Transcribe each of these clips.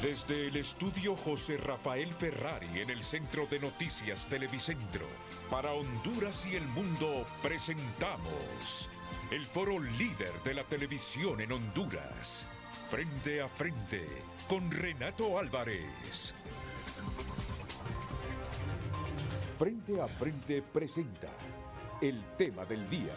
Desde el estudio José Rafael Ferrari en el Centro de Noticias Televicentro, para Honduras y el mundo presentamos el foro líder de la televisión en Honduras. Frente a frente con Renato Álvarez. Frente a frente presenta el tema del día.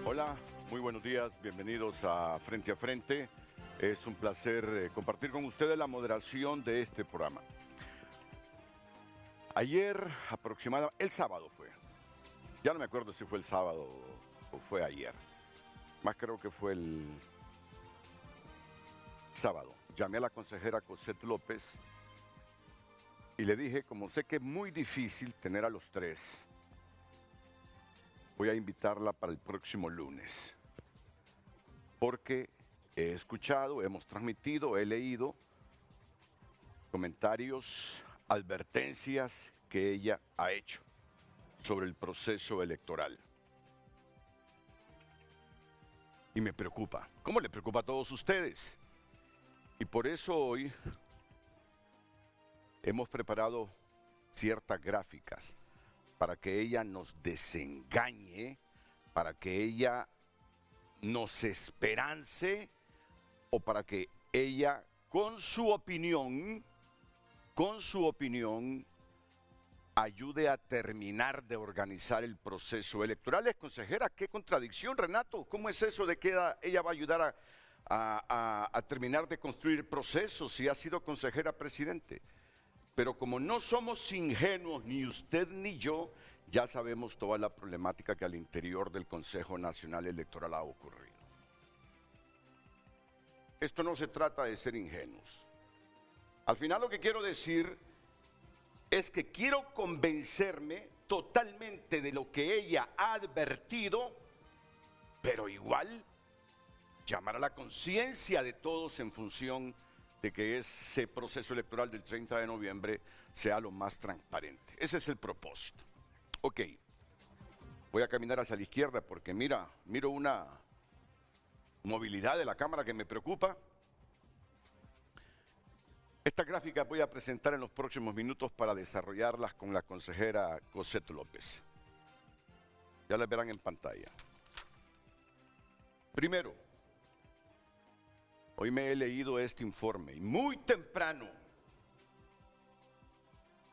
Hola, muy buenos días, bienvenidos a Frente a Frente. Es un placer compartir con ustedes la moderación de este programa. Ayer aproximadamente, el sábado fue, ya no me acuerdo si fue el sábado o fue ayer, más creo que fue el sábado. Llamé a la consejera Cosette López y le dije, como sé que es muy difícil tener a los tres, voy a invitarla para el próximo lunes, porque he escuchado, hemos transmitido, he leído comentarios, advertencias que ella ha hecho sobre el proceso electoral. Y me preocupa, ¿cómo le preocupa a todos ustedes? Y por eso hoy hemos preparado ciertas gráficas para que ella nos desengañe, para que ella nos esperance o para que ella con su opinión ayude a terminar de organizar el proceso electoral. Consejera, qué contradicción, Renato. ¿Cómo es eso de que ella va a ayudar a terminar de construir el proceso si ha sido consejera presidente? Pero como no somos ingenuos, ni usted ni yo, ya sabemos toda la problemática que al interior del Consejo Nacional Electoral ha ocurrido. Esto no se trata de ser ingenuos. Al final lo que quiero decir es que quiero convencerme totalmente de lo que ella ha advertido, pero igual llamar a la conciencia de todos en función de que ese proceso electoral del 30 de noviembre sea lo más transparente. Ese es el propósito. Ok, voy a caminar hacia la izquierda porque miro una movilidad de la cámara que me preocupa. Estas gráficas voy a presentar en los próximos minutos para desarrollarlas con la consejera Cosette López. Ya las verán en pantalla. Primero, hoy me he leído este informe y muy temprano,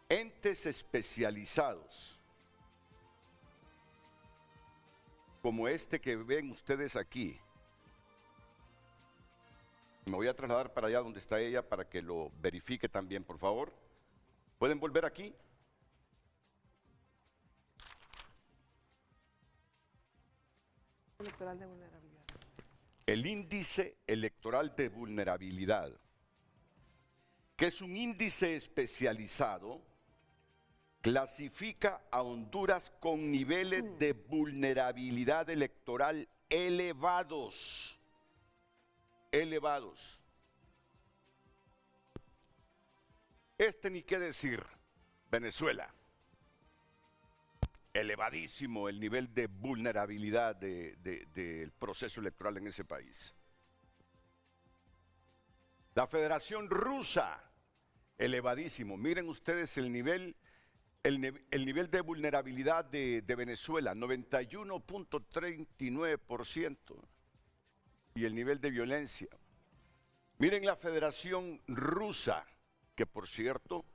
entes especializados como este que ven ustedes aquí, me voy a trasladar para allá donde está ella para que lo verifique también, por favor. ¿Pueden volver aquí? Electoral de vulnerabilidad. El índice electoral de vulnerabilidad, que es un índice especializado, clasifica a Honduras con niveles de vulnerabilidad electoral elevados. Ni qué decir, Venezuela. Elevadísimo el nivel de vulnerabilidad del proceso electoral en ese país. La Federación Rusa, elevadísimo. Miren ustedes el nivel de vulnerabilidad de Venezuela, 91.39%. Y el nivel de violencia. Miren la Federación Rusa, que por cierto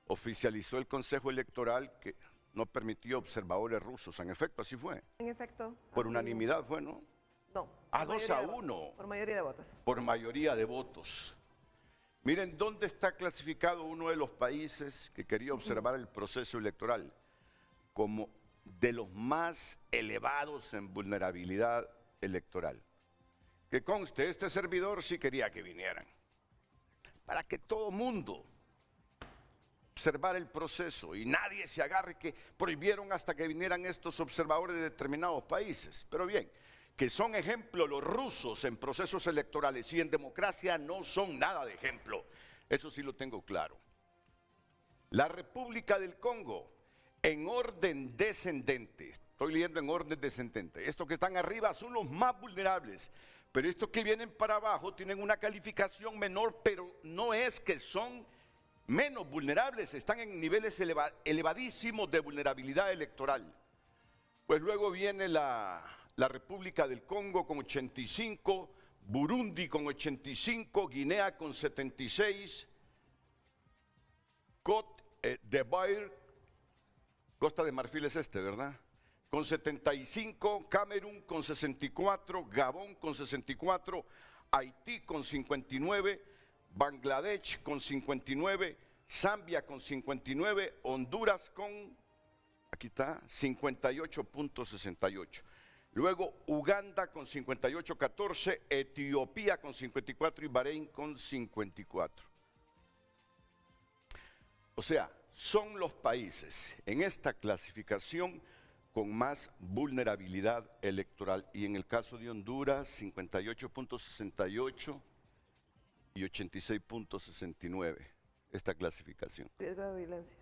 oficializó el Consejo Electoral que no permitió observadores rusos. En efecto, así fue. En efecto. Por unanimidad fue, ¿no? No. A 2-1. Por mayoría de votos. Por mayoría de votos. Miren dónde está clasificado uno de los países que quería observar el proceso electoral como de los más elevados en vulnerabilidad electoral. Que conste, este servidor sí quería que vinieran, para que todo mundo observara el proceso y nadie se agarre que prohibieron hasta que vinieran estos observadores de determinados países. Pero bien, que son ejemplo los rusos en procesos electorales y en democracia no son nada de ejemplo. Eso sí lo tengo claro. La República del Congo, en orden descendente, estoy leyendo en orden descendente, estos que están arriba son los más vulnerables, pero estos que vienen para abajo tienen una calificación menor, pero no es que son menos vulnerables, están en niveles elevadísimos de vulnerabilidad electoral. Pues luego viene la República del Congo con 85, Burundi con 85, Guinea con 76, Côte d'Ivoire, Costa de Marfil es ¿verdad? Con 75, Camerún con 64, Gabón con 64, Haití con 59, Bangladesh con 59, Zambia con 59, Honduras con, aquí está, 58.68. Luego Uganda con 58.14, Etiopía con 54 y Bahrein con 54. O sea, son los países en esta clasificación con más vulnerabilidad electoral. Y en el caso de Honduras, 58.68 y 86.69, esta clasificación. Riesgo de violencia.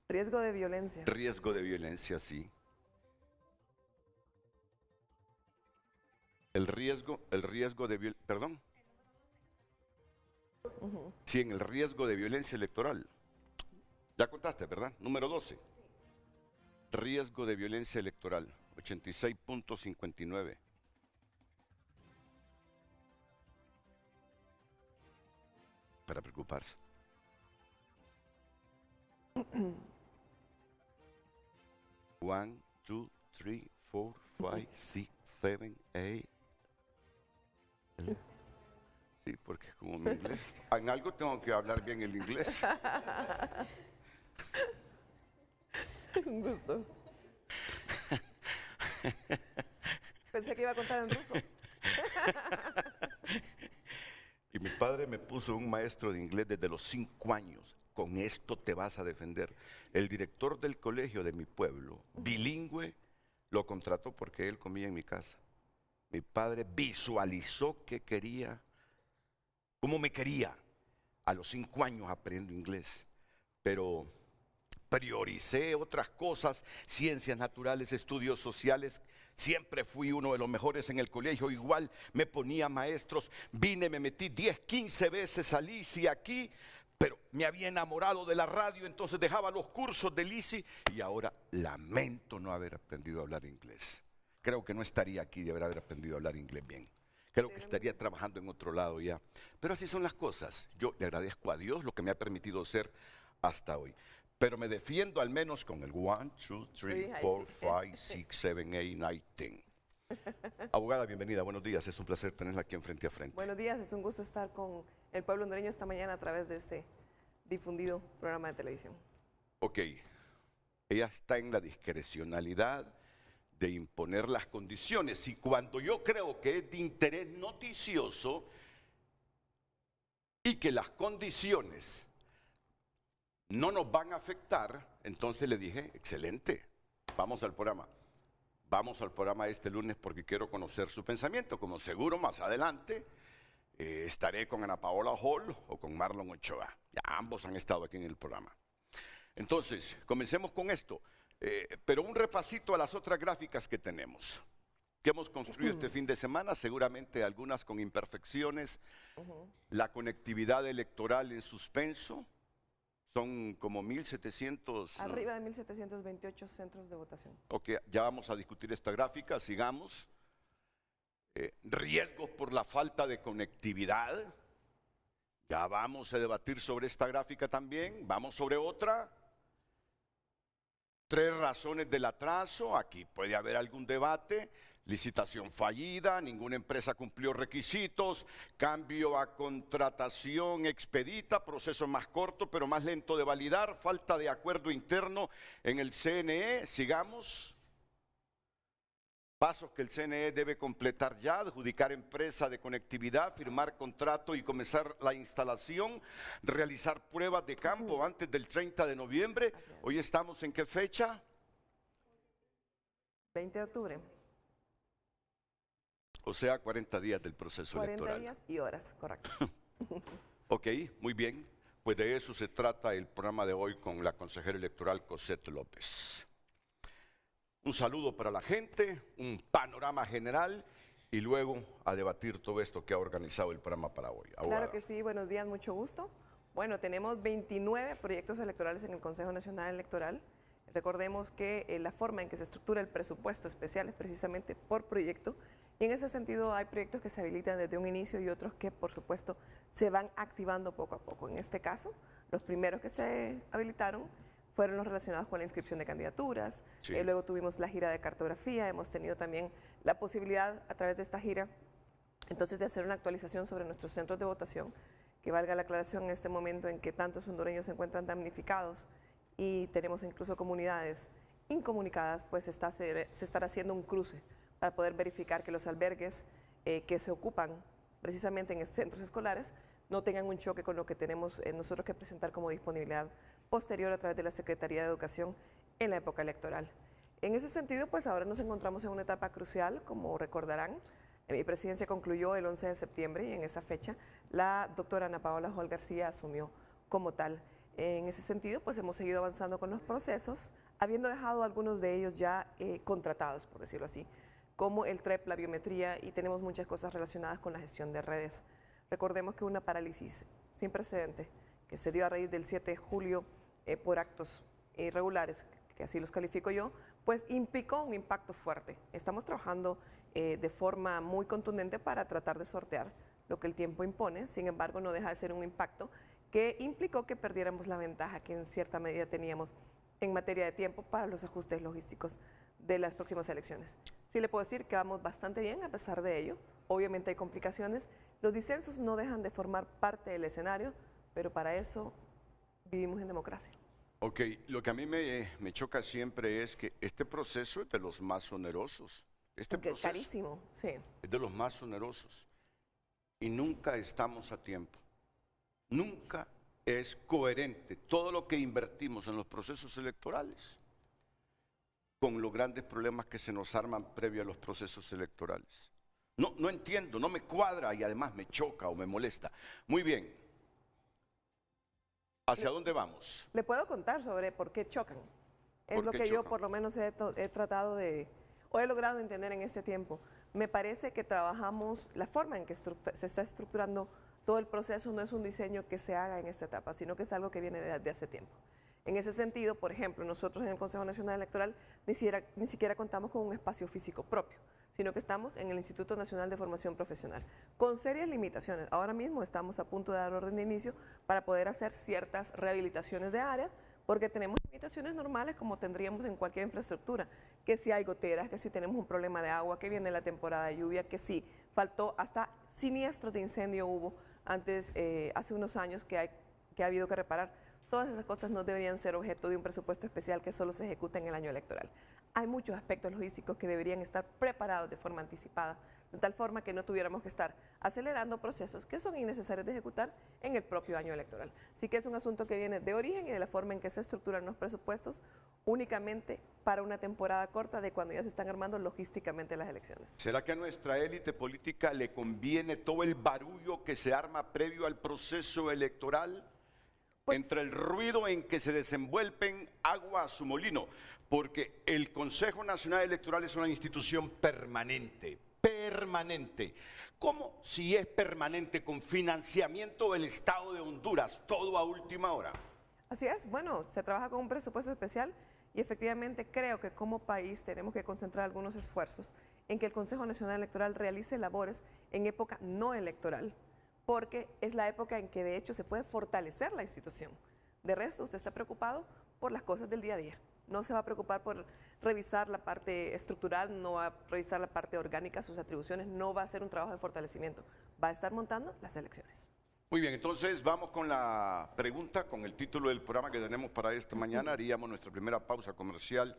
Riesgo de violencia. Riesgo de violencia, sí. El riesgo de violencia, perdón. Sí, en el riesgo de violencia electoral. Ya contaste, ¿verdad? Número 12. Riesgo de violencia electoral, 86.59. Para preocuparse. One, two, three, four, five, six, seven, eight. Sí, porque es como mi inglés. En algo tengo que hablar bien el inglés. Un gusto. Pensé que iba a contar en ruso. Y mi padre me puso un maestro de inglés desde los 5 años. Con esto te vas a defender. El director del colegio de mi pueblo, bilingüe, lo contrató porque él comía en mi casa. Mi padre visualizó que quería, cómo me quería. A los 5 años aprendo inglés, pero prioricé otras cosas, ciencias naturales, estudios sociales. Siempre fui uno de los mejores en el colegio, igual me ponía maestros, vine, me metí 10, 15 veces a LISI aquí, pero me había enamorado de la radio, entonces dejaba los cursos de LISI y ahora lamento no haber aprendido a hablar inglés. Creo que no estaría aquí de haber aprendido a hablar inglés bien. Creo que estaría trabajando en otro lado ya. Pero así son las cosas. Yo le agradezco a Dios lo que me ha permitido ser hasta hoy. Pero me defiendo al menos con el 1, 2, 3, 4, 5, 6, 7, 8, 9, 10. Abogada, bienvenida, buenos días. Es un placer tenerla aquí en Frente a Frente. Buenos días, es un gusto estar con el pueblo hondureño esta mañana a través de este difundido programa de televisión. Ok, ella está en la discrecionalidad de imponer las condiciones y cuando yo creo que es de interés noticioso y que las condiciones no nos van a afectar, entonces le dije, excelente, vamos al programa. Vamos al programa este lunes porque quiero conocer su pensamiento, como seguro más adelante estaré con Ana Paola Hall o con Marlon Ochoa. Ya ambos han estado aquí en el programa. Entonces, comencemos con esto, pero un repasito a las otras gráficas que tenemos, que hemos construido este fin de semana, seguramente algunas con imperfecciones. La conectividad electoral en suspenso. Son como 1.700. Arriba de 1.728 centros de votación. Ok, ya vamos a discutir esta gráfica, sigamos. Riesgos por la falta de conectividad. Ya vamos a debatir sobre esta gráfica también. Vamos sobre otra. 3 razones del atraso, aquí puede haber algún debate. Licitación fallida, ninguna empresa cumplió requisitos, cambio a contratación expedita, proceso más corto pero más lento de validar, falta de acuerdo interno en el CNE, sigamos. Pasos que el CNE debe completar ya: adjudicar empresa de conectividad, firmar contrato y comenzar la instalación, realizar pruebas de campo antes del 30 de noviembre. Hoy estamos ¿en qué fecha? 20 de octubre. O sea, 40 días del proceso 40 electoral. 40 días y horas, correcto. Ok, muy bien. Pues de eso se trata el programa de hoy con la consejera electoral Cosette López. Un saludo para la gente, un panorama general y luego a debatir todo esto que ha organizado el programa para hoy. Abogada. Claro que sí, buenos días, mucho gusto. Bueno, tenemos 29 proyectos electorales en el Consejo Nacional Electoral. Recordemos que la forma en que se estructura el presupuesto especial es precisamente por proyecto, y en ese sentido hay proyectos que se habilitan desde un inicio y otros que, por supuesto, se van activando poco a poco. En este caso, los primeros que se habilitaron fueron los relacionados con la inscripción de candidaturas. Sí. Luego tuvimos la gira de cartografía, hemos tenido también la posibilidad a través de esta gira entonces de hacer una actualización sobre nuestros centros de votación, que valga la aclaración en este momento en que tantos hondureños se encuentran damnificados y tenemos incluso comunidades incomunicadas, pues se estará haciendo un cruce para poder verificar que los albergues que se ocupan precisamente en centros escolares no tengan un choque con lo que tenemos nosotros que presentar como disponibilidad posterior a través de la Secretaría de Educación en la época electoral. En ese sentido, pues ahora nos encontramos en una etapa crucial, como recordarán. Mi presidencia concluyó el 11 de septiembre y en esa fecha la doctora Ana Paola Joel García asumió como tal. En ese sentido, pues hemos seguido avanzando con los procesos, habiendo dejado algunos de ellos ya contratados, por decirlo así, como el TREP, la biometría, y tenemos muchas cosas relacionadas con la gestión de redes. Recordemos que una parálisis sin precedente que se dio a raíz del 7 de julio por actos irregulares, que así los califico yo, pues implicó un impacto fuerte. Estamos trabajando de forma muy contundente para tratar de sortear lo que el tiempo impone, sin embargo no deja de ser un impacto que implicó que perdiéramos la ventaja que en cierta medida teníamos en materia de tiempo para los ajustes logísticos de las próximas elecciones. Sí le puedo decir que vamos bastante bien a pesar de ello. Obviamente hay complicaciones, los disensos no dejan de formar parte del escenario, pero para eso vivimos en democracia. Ok, lo que a mí me choca siempre es que este proceso es de los más onerosos. Este Porque proceso carísimo, sí. es de los más onerosos. Y nunca estamos a tiempo. Nunca es coherente todo lo que invertimos en los procesos electorales con los grandes problemas que se nos arman previo a los procesos electorales. No entiendo, no me cuadra y además me choca o me molesta. Muy bien. ¿Hacia dónde vamos? Le puedo contar sobre por qué chocan. Es ¿Por lo qué que yo chocan? por lo menos he tratado de, o he logrado entender en este tiempo. Me parece que trabajamos, la forma en que se está estructurando todo el proceso no es un diseño que se haga en esta etapa, sino que es algo que viene de hace tiempo. En ese sentido, por ejemplo, nosotros en el Consejo Nacional Electoral ni siquiera contamos con un espacio físico propio, sino que estamos en el Instituto Nacional de Formación Profesional, con serias limitaciones. Ahora mismo estamos a punto de dar orden de inicio para poder hacer ciertas rehabilitaciones de áreas, porque tenemos limitaciones normales como tendríamos en cualquier infraestructura, que si hay goteras, que si tenemos un problema de agua, que viene la temporada de lluvia, que si faltó, hasta siniestros de incendio hubo antes, hace unos años que ha habido que reparar. Todas esas cosas no deberían ser objeto de un presupuesto especial que solo se ejecuta en el año electoral. Hay muchos aspectos logísticos que deberían estar preparados de forma anticipada, de tal forma que no tuviéramos que estar acelerando procesos que son innecesarios de ejecutar en el propio año electoral. Así que es un asunto que viene de origen y de la forma en que se estructuran los presupuestos únicamente para una temporada corta de cuando ya se están armando logísticamente las elecciones. ¿Será que a nuestra élite política le conviene todo el barullo que se arma previo al proceso electoral? Pues, entre el ruido en que se desenvuelven agua a su molino, porque el Consejo Nacional Electoral es una institución permanente, permanente. ¿Cómo si es permanente con financiamiento del Estado de Honduras, todo a última hora? Así es, bueno, se trabaja con un presupuesto especial y efectivamente creo que como país tenemos que concentrar algunos esfuerzos en que el Consejo Nacional Electoral realice labores en época no electoral, porque es la época en que de hecho se puede fortalecer la institución. De resto, usted está preocupado por las cosas del día a día. No se va a preocupar por revisar la parte estructural, no va a revisar la parte orgánica, sus atribuciones, no va a hacer un trabajo de fortalecimiento, va a estar montando las elecciones. Muy bien, entonces vamos con la pregunta, con el título del programa que tenemos para esta mañana. Haríamos nuestra primera pausa comercial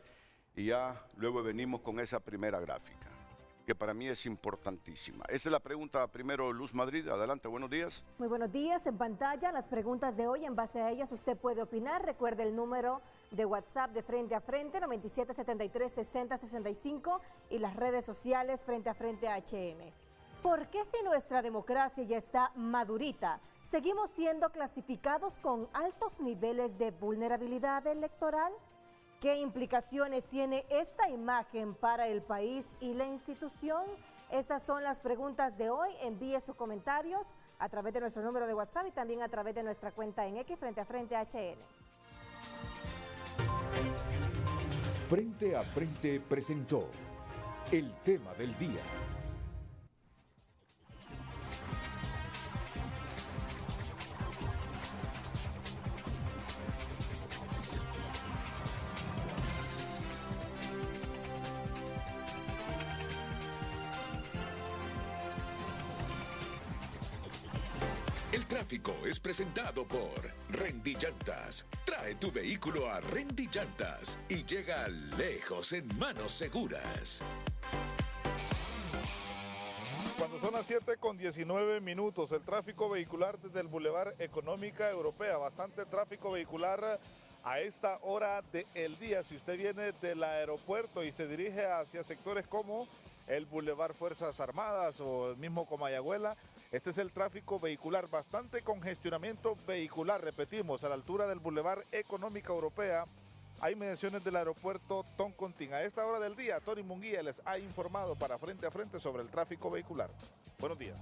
y ya luego venimos con esa primera gráfica, que para mí es importantísima. Esa es la pregunta primero, Luz Madrid. Adelante, buenos días. Muy buenos días. En pantalla las preguntas de hoy. En base a ellas usted puede opinar. Recuerde el número de WhatsApp de Frente a Frente, 9773-6065, y las redes sociales Frente a Frente HN. ¿Por qué, si nuestra democracia ya está madurita, seguimos siendo clasificados con altos niveles de vulnerabilidad electoral? ¿Qué implicaciones tiene esta imagen para el país y la institución? Estas son las preguntas de hoy. Envíe sus comentarios a través de nuestro número de WhatsApp y también a través de nuestra cuenta en X, Frente a Frente HN. Frente a Frente presentó el tema del día. El tráfico es presentado por Rendy Llantas. Trae tu vehículo a Rendy Llantas y llega lejos en manos seguras. Cuando son las 7:19, el tráfico vehicular desde el Boulevard Económica Europea. Bastante tráfico vehicular a esta hora del día. Si usted viene del aeropuerto y se dirige hacia sectores como el Boulevard Fuerzas Armadas o el mismo Comayagüela, este es el tráfico vehicular, bastante congestionamiento vehicular, repetimos, a la altura del Boulevard Económica Europea. Hay mediciones del aeropuerto Toncontín. A esta hora del día, Tony Munguía les ha informado para Frente a Frente sobre el tráfico vehicular. Buenos días.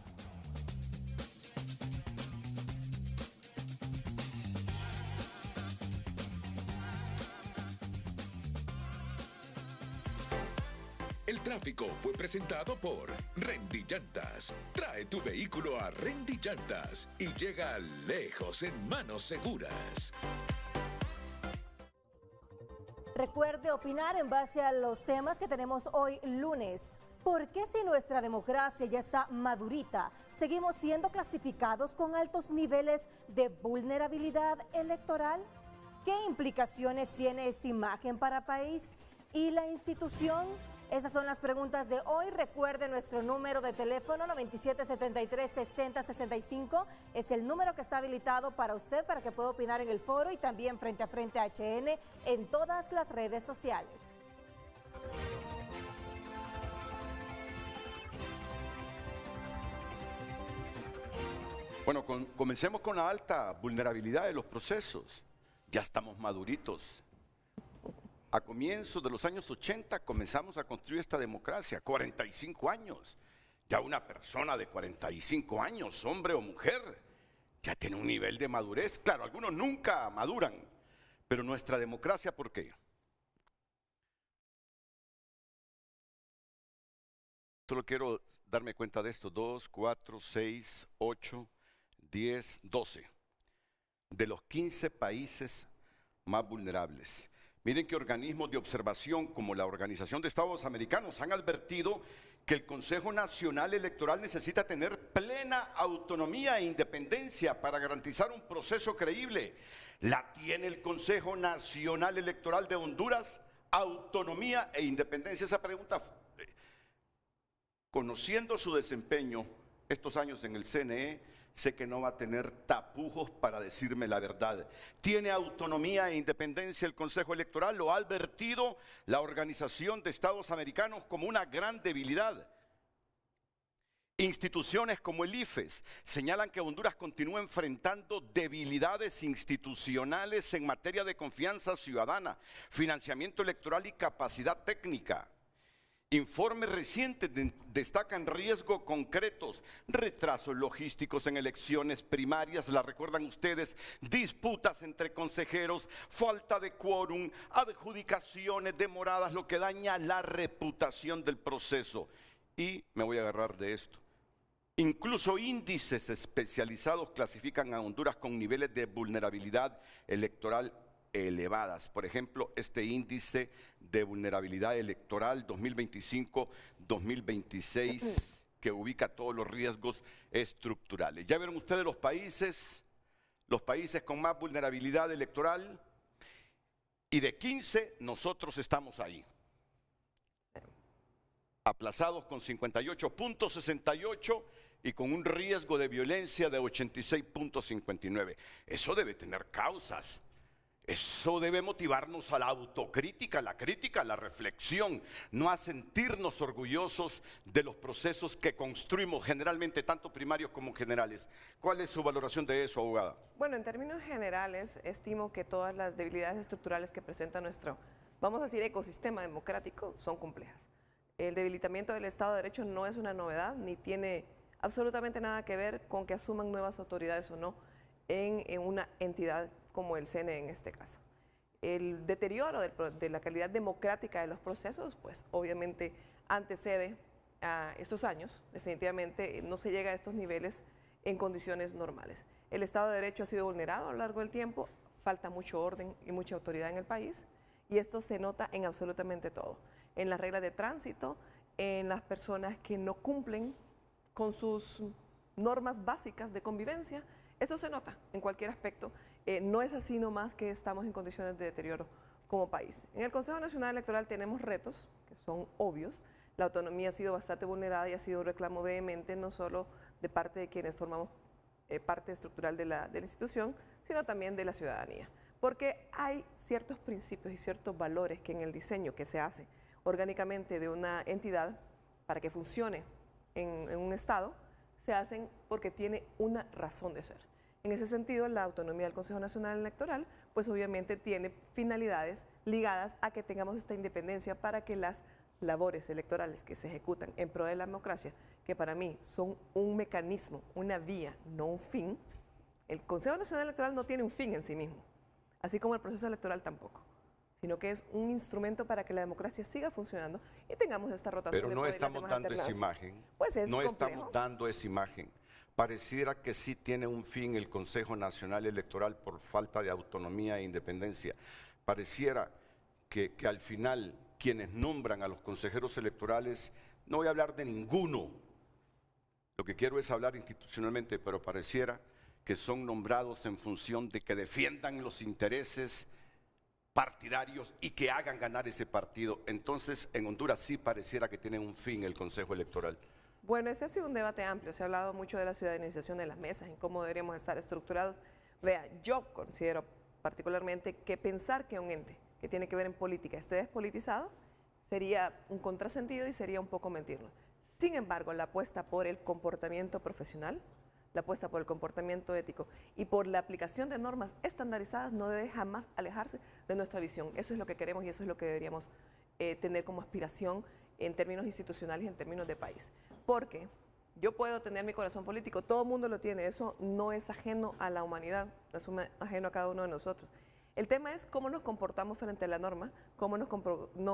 El tráfico fue presentado por Rendy Llantas. Trae tu vehículo a Rendy Llantas y llega lejos en manos seguras. Recuerde opinar en base a los temas que tenemos hoy lunes. ¿Por qué, si nuestra democracia ya está madurita, seguimos siendo clasificados con altos niveles de vulnerabilidad electoral? ¿Qué implicaciones tiene esta imagen para el país y la institución? Esas son las preguntas de hoy. Recuerde nuestro número de teléfono 9773-6065. Es el número que está habilitado para usted para que pueda opinar en el foro y también Frente a Frente HN en todas las redes sociales. Bueno, comencemos con la alta vulnerabilidad de los procesos. Ya estamos maduritos. A comienzos de los años 80 comenzamos a construir esta democracia, 45 años. Ya una persona de 45 años, hombre o mujer, ya tiene un nivel de madurez. Claro, algunos nunca maduran, pero nuestra democracia, ¿por qué? Solo quiero darme cuenta de esto: 2, 4, 6, 8, 10, 12. De los 15 países más vulnerables. Miren que organismos de observación como la Organización de Estados Americanos han advertido que el Consejo Nacional Electoral necesita tener plena autonomía e independencia para garantizar un proceso creíble. ¿La tiene el Consejo Nacional Electoral de Honduras? ¿Autonomía e independencia? Esa pregunta, conociendo su desempeño estos años en el CNE, sé que no va a tener tapujos para decirme la verdad. ¿Tiene autonomía e independencia el Consejo Electoral? Lo ha advertido la Organización de Estados Americanos como una gran debilidad. Instituciones como el IFES señalan que Honduras continúa enfrentando debilidades institucionales en materia de confianza ciudadana, financiamiento electoral y capacidad técnica. Informes recientes destacan riesgos concretos, retrasos logísticos en elecciones primarias, la recuerdan ustedes, disputas entre consejeros, falta de quórum, adjudicaciones demoradas, lo que daña la reputación del proceso. Y me voy a agarrar de esto. Incluso índices especializados clasifican a Honduras con niveles de vulnerabilidad electoral elevadas. Por ejemplo, este índice de vulnerabilidad electoral 2025-2026 que ubica todos los riesgos estructurales. Ya vieron ustedes los países con más vulnerabilidad electoral, y de 15 nosotros estamos ahí. Aplazados con 58.68 y con un riesgo de violencia de 86.59. Eso debe tener causas. Eso debe motivarnos a la autocrítica, a la crítica, a la reflexión, no a sentirnos orgullosos de los procesos que construimos generalmente, tanto primarios como generales. ¿Cuál es su valoración de eso, abogada? Bueno, en términos generales, estimo que todas las debilidades estructurales que presenta nuestro, vamos a decir, ecosistema democrático son complejas. El debilitamiento del Estado de Derecho no es una novedad, ni tiene absolutamente nada que ver con que asuman nuevas autoridades o no en una entidad como el CNE en este caso. El deterioro de la calidad democrática de los procesos, pues obviamente antecede a estos años. Definitivamente no se llega a estos niveles en condiciones normales. El Estado de Derecho ha sido vulnerado a lo largo del tiempo, falta mucho orden y mucha autoridad en el país, y esto se nota en absolutamente todo. En las reglas de tránsito, en las personas que no cumplen con sus normas básicas de convivencia. Eso se nota en cualquier aspecto. No es así nomás que estamos en condiciones de deterioro como país. En el Consejo Nacional Electoral tenemos retos que son obvios. La autonomía ha sido bastante vulnerada y ha sido un reclamo vehemente, no solo de parte de quienes formamos parte estructural de la institución, sino también de la ciudadanía. Porque hay ciertos principios y ciertos valores que en el diseño que se hace orgánicamente de una entidad para que funcione en un Estado, se hacen porque tiene una razón de ser. En ese sentido, la autonomía del Consejo Nacional Electoral, pues obviamente tiene finalidades ligadas a que tengamos esta independencia para que las labores electorales que se ejecutan en pro de la democracia, que para mí son un mecanismo, una vía, no un fin. El Consejo Nacional Electoral no tiene un fin en sí mismo, así como el proceso electoral tampoco, sino que es un instrumento para que la democracia siga funcionando y tengamos esta rotación. Pero no estamos dando esa imagen. Pues es no complejo. Estamos dando esa imagen. Pareciera que sí tiene un fin el Consejo Nacional Electoral por falta de autonomía e independencia. Pareciera que al final quienes nombran a los consejeros electorales, no voy a hablar de ninguno, lo que quiero es hablar institucionalmente, pero pareciera que son nombrados en función de que defiendan los intereses partidarios y que hagan ganar ese partido. Entonces, en Honduras sí pareciera que tiene un fin el Consejo Electoral. Bueno, ese ha sido un debate amplio. Se ha hablado mucho de la ciudadanización de las mesas, en cómo deberíamos estar estructurados. Vea, yo considero particularmente que pensar que un ente que tiene que ver en política esté despolitizado sería un contrasentido y sería un poco mentirnos. Sin embargo, la apuesta por el comportamiento profesional, la apuesta por el comportamiento ético y por la aplicación de normas estandarizadas no debe jamás alejarse de nuestra visión. Eso es lo que queremos y eso es lo que deberíamos tener como aspiración en términos institucionales y en términos de país. Porque yo puedo tener mi corazón político, todo el mundo lo tiene, eso no es ajeno a la humanidad, es ajeno a cada uno de nosotros. El tema es cómo nos comportamos frente a la norma, cómo nos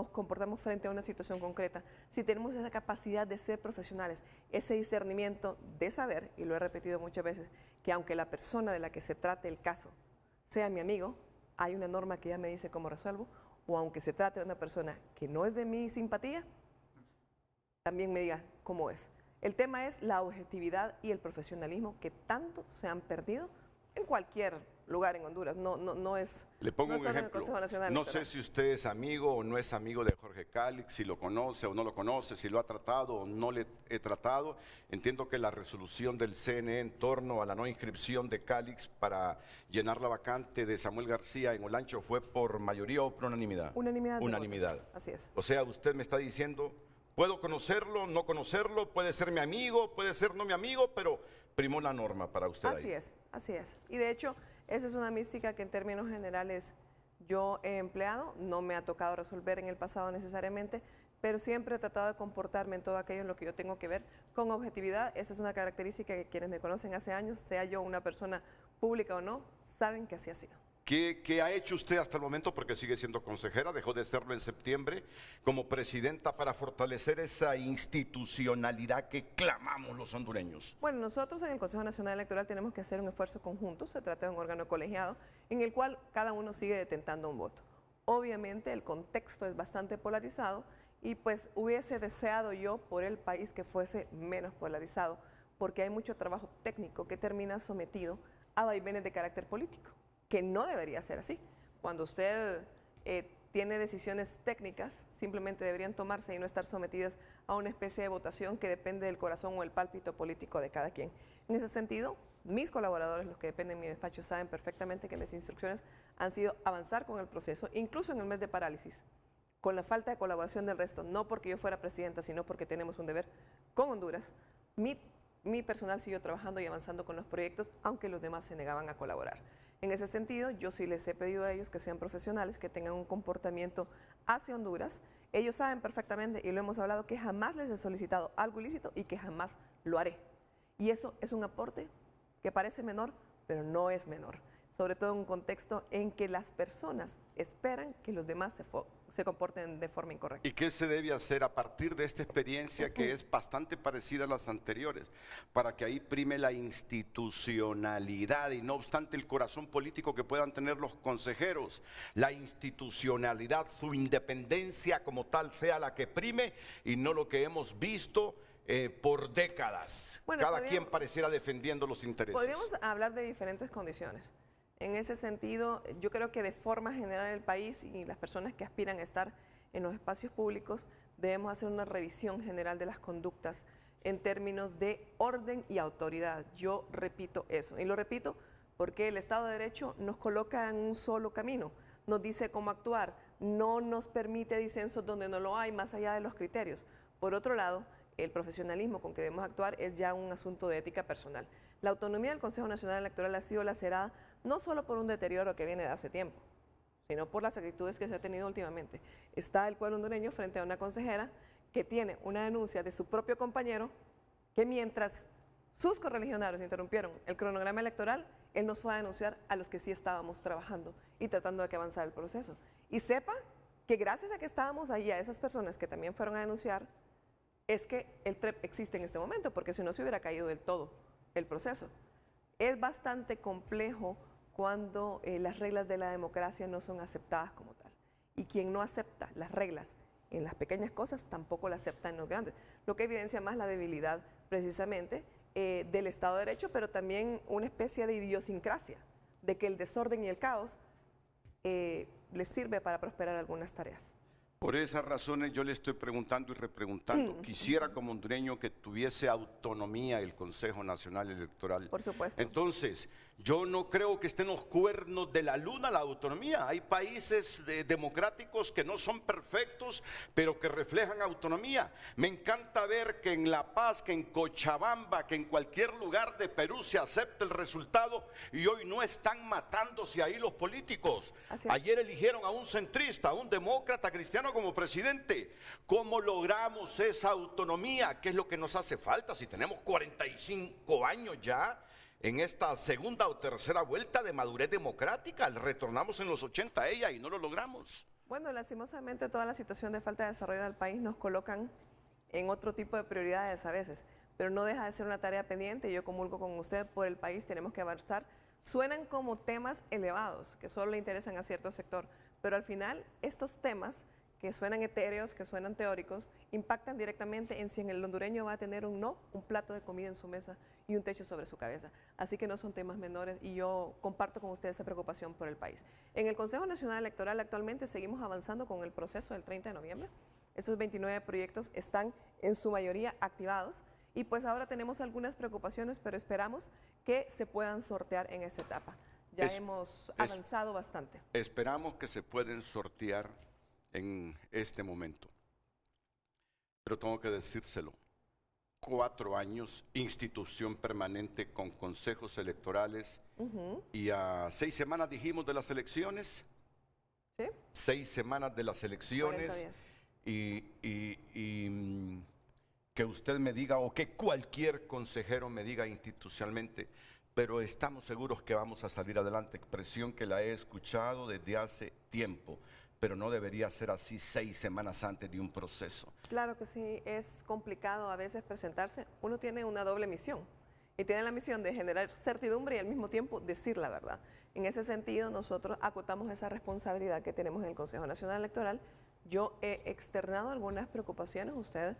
comportamos frente a una situación concreta, si tenemos esa capacidad de ser profesionales, ese discernimiento de saber, y lo he repetido muchas veces, que aunque la persona de la que se trate el caso sea mi amigo, hay una norma que ya me dice cómo resuelvo, o aunque se trate de una persona que no es de mi simpatía, también me diga cómo es. El tema es la objetividad y el profesionalismo que tanto se han perdido en cualquier lugar en Honduras. No es. Le pongo no un ejemplo. No sé si usted es amigo o no es amigo de Jorge Calix, si lo conoce o no lo conoce, si lo ha tratado o no le he tratado. Entiendo que la resolución del CNE en torno a la no inscripción de Calix para llenar la vacante de Samuel García en Olancho fue por mayoría o por unanimidad. Unanimidad. Unanimidad. Así es. O sea, usted me está diciendo, puedo conocerlo, no conocerlo, puede ser mi amigo, puede ser no mi amigo, pero primó la norma para usted. Así es, así es. Y de hecho, esa es una mística que en términos generales yo he empleado, no me ha tocado resolver en el pasado necesariamente, pero siempre he tratado de comportarme en todo aquello en lo que yo tengo que ver con objetividad. Esa es una característica que quienes me conocen hace años, sea yo una persona pública o no, saben que así ha sido. ¿Qué ha hecho usted hasta el momento? Porque sigue siendo consejera, dejó de serlo en septiembre, como presidenta para fortalecer esa institucionalidad que clamamos los hondureños. Bueno, nosotros en el Consejo Nacional Electoral tenemos que hacer un esfuerzo conjunto, se trata de un órgano colegiado en el cual cada uno sigue detentando un voto. Obviamente el contexto es bastante polarizado y pues hubiese deseado yo por el país que fuese menos polarizado, porque hay mucho trabajo técnico que termina sometido a vaivenes de carácter político, que no debería ser así. Cuando usted tiene decisiones técnicas, simplemente deberían tomarse y no estar sometidas a una especie de votación que depende del corazón o el pálpito político de cada quien. En ese sentido, mis colaboradores, los que dependen de mi despacho, saben perfectamente que mis instrucciones han sido avanzar con el proceso, incluso en el mes de parálisis, con la falta de colaboración del resto, no porque yo fuera presidenta, sino porque tenemos un deber con Honduras. Mi personal siguió trabajando y avanzando con los proyectos, aunque los demás se negaban a colaborar. En ese sentido, yo sí les he pedido a ellos que sean profesionales, que tengan un comportamiento hacia Honduras. Ellos saben perfectamente, y lo hemos hablado, que jamás les he solicitado algo ilícito y que jamás lo haré. Y eso es un aporte que parece menor, pero no es menor. Sobre todo en un contexto en que las personas esperan que los demás se comporten de forma incorrecta. ¿Y qué se debe hacer a partir de esta experiencia que es bastante parecida a las anteriores, para que ahí prime la institucionalidad y no obstante el corazón político que puedan tener los consejeros, la institucionalidad, su independencia como tal sea la que prime y no lo que hemos visto por décadas? Bueno, cada quien pareciera defendiendo los intereses. Podríamos hablar de diferentes condiciones. En ese sentido, yo creo que de forma general el país y las personas que aspiran a estar en los espacios públicos debemos hacer una revisión general de las conductas en términos de orden y autoridad. Yo repito eso, y lo repito porque el Estado de Derecho nos coloca en un solo camino, nos dice cómo actuar, no nos permite disensos donde no lo hay, más allá de los criterios. Por otro lado, el profesionalismo con que debemos actuar es ya un asunto de ética personal. La autonomía del Consejo Nacional Electoral ha sido lacerada no solo por un deterioro que viene de hace tiempo, sino por las actitudes que se ha tenido últimamente. Está el pueblo hondureño frente a una consejera que tiene una denuncia de su propio compañero que mientras sus correligionarios interrumpieron el cronograma electoral, él nos fue a denunciar a los que sí estábamos trabajando y tratando de que avanzara el proceso. Y sepa que gracias a que estábamos ahí, a esas personas que también fueron a denunciar, es que el TREP existe en este momento, porque si no se hubiera caído del todo el proceso. Es bastante complejo cuando las reglas de la democracia no son aceptadas como tal. Y quien no acepta las reglas en las pequeñas cosas, tampoco las acepta en los grandes. Lo que evidencia más la debilidad, precisamente, del Estado de Derecho, pero también una especie de idiosincrasia, de que el desorden y el caos les sirve para prosperar algunas tareas. Por esas razones yo le estoy preguntando y repreguntando. Quisiera como hondureño que tuviese autonomía el Consejo Nacional Electoral. Por supuesto. Entonces, yo no creo que esté en los cuernos de la luna la autonomía. Hay países democráticos que no son perfectos, pero que reflejan autonomía. Me encanta ver que en La Paz, que en Cochabamba, que en cualquier lugar de Perú se acepta el resultado y hoy no están matándose ahí los políticos. Ayer eligieron a un centrista, a un demócrata cristiano como presidente. ¿Cómo logramos esa autonomía? ¿Qué es lo que nos hace falta si tenemos 45 años ya en esta segunda o tercera vuelta de madurez democrática? Retornamos en los 80 a ella y no lo logramos. Bueno, lastimosamente toda la situación de falta de desarrollo del país nos colocan en otro tipo de prioridades a veces, pero no deja de ser una tarea pendiente. Yo comulgo con usted, por el país tenemos que avanzar. Suenan como temas elevados que solo le interesan a cierto sector, pero al final estos temas que suenan etéreos, que suenan teóricos, impactan directamente en si el hondureño va a tener un plato de comida en su mesa y un techo sobre su cabeza. Así que no son temas menores y yo comparto con ustedes esa preocupación por el país. En el Consejo Nacional Electoral actualmente seguimos avanzando con el proceso del 30 de noviembre. Estos 29 proyectos están en su mayoría activados y pues ahora tenemos algunas preocupaciones, pero esperamos que se puedan sortear en esta etapa. Ya hemos avanzado bastante. Esperamos que se pueden sortear en este momento. Pero tengo que decírselo. 4 años, institución permanente con consejos electorales y a 6 semanas dijimos de las elecciones. ¿Sí? 6 semanas de las elecciones y que usted me diga o que cualquier consejero me diga institucionalmente, pero estamos seguros que vamos a salir adelante. Expresión que la he escuchado desde hace tiempo, pero no debería ser así 6 semanas antes de un proceso. Claro que sí, es complicado a veces presentarse. Uno tiene una doble misión y tiene la misión de generar certidumbre y al mismo tiempo decir la verdad. En ese sentido, nosotros acotamos esa responsabilidad que tenemos en el Consejo Nacional Electoral. Yo he externado algunas preocupaciones, usted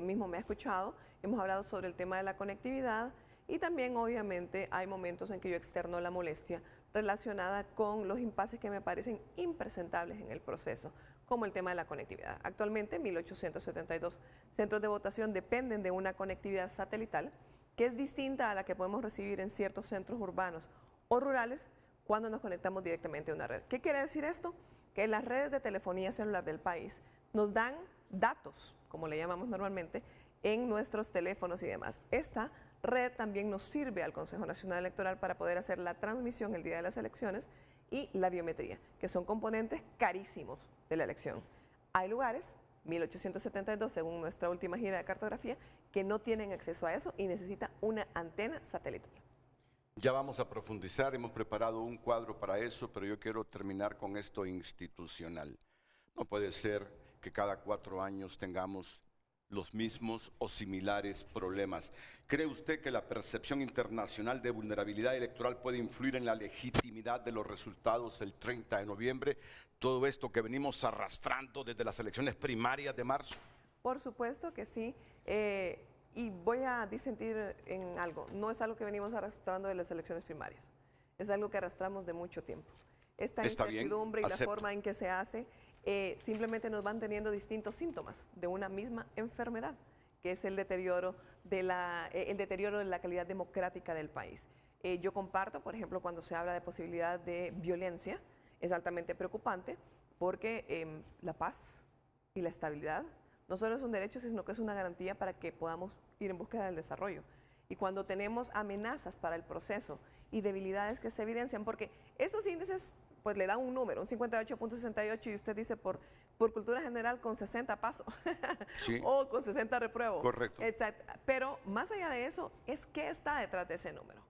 mismo me ha escuchado, hemos hablado sobre el tema de la conectividad y también obviamente hay momentos en que yo externo la molestia relacionada con los impases que me parecen impresentables en el proceso, como el tema de la conectividad. Actualmente 1.872 centros de votación dependen de una conectividad satelital que es distinta a la que podemos recibir en ciertos centros urbanos o rurales cuando nos conectamos directamente a una red. ¿Qué quiere decir esto? Que las redes de telefonía celular del país nos dan datos, como le llamamos normalmente, en nuestros teléfonos y demás. Esta red también nos sirve al Consejo Nacional Electoral para poder hacer la transmisión el día de las elecciones y la biometría, que son componentes carísimos de la elección. Hay lugares, 1.872 según nuestra última gira de cartografía, que no tienen acceso a eso y necesita una antena satelital. Ya vamos a profundizar, hemos preparado un cuadro para eso, pero yo quiero terminar con esto institucional. No puede ser que cada 4 años tengamos los mismos o similares problemas. ¿Cree usted que la percepción internacional de vulnerabilidad electoral puede influir en la legitimidad de los resultados el 30 de noviembre? Todo esto que venimos arrastrando desde las elecciones primarias de marzo. Por supuesto que sí. Y voy a disentir en algo. No es algo que venimos arrastrando de las elecciones primarias. Es algo que arrastramos de mucho tiempo. Esta incertidumbre y la forma en que se hace simplemente nos van teniendo distintos síntomas de una misma enfermedad, que es el deterioro de la calidad democrática del país. Yo comparto, por ejemplo, cuando se habla de posibilidad de violencia, es altamente preocupante porque la paz y la estabilidad no solo es un derecho, sino que es una garantía para que podamos ir en búsqueda del desarrollo. Y cuando tenemos amenazas para el proceso y debilidades que se evidencian, porque esos índices pues le dan un número, un 58.68, y usted dice por cultura general con 60 paso, sí, o con 60 repruebo. Correcto. Exacto. Pero más allá de eso, es qué está detrás de ese número.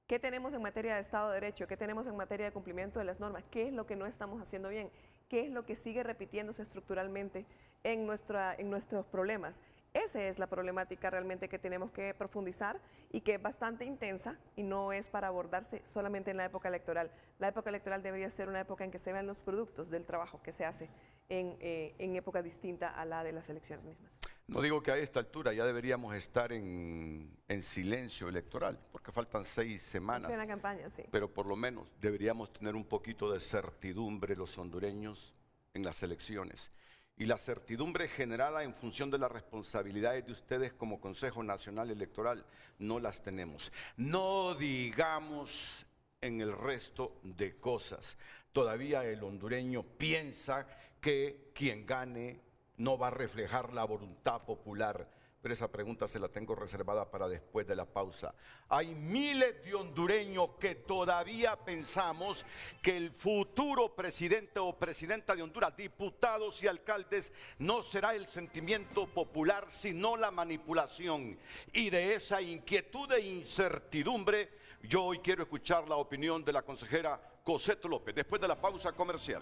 ¿Qué tenemos en materia de Estado de Derecho? ¿Qué tenemos en materia de cumplimiento de las normas? ¿Qué es lo que no estamos haciendo bien? ¿Qué es lo que sigue repitiéndose estructuralmente en nuestros problemas? Esa es la problemática realmente que tenemos que profundizar y que es bastante intensa y no es para abordarse solamente en la época electoral. La época electoral debería ser una época en que se vean los productos del trabajo que se hace en época distinta a la de las elecciones mismas. No digo que a esta altura ya deberíamos estar en silencio electoral, porque faltan 6 semanas. En la campaña, sí. Pero por lo menos deberíamos tener un poquito de certidumbre los hondureños en las elecciones. Y la certidumbre generada en función de las responsabilidades de ustedes como Consejo Nacional Electoral no las tenemos. No digamos en el resto de cosas. Todavía el hondureño piensa que quien gane no va a reflejar la voluntad popular. Pero esa pregunta se la tengo reservada para después de la pausa. Hay miles de hondureños que todavía pensamos que el futuro presidente o presidenta de Honduras, diputados y alcaldes, no será el sentimiento popular, sino la manipulación. Y de esa inquietud e incertidumbre, yo hoy quiero escuchar la opinión de la consejera Cosette López, después de la pausa comercial.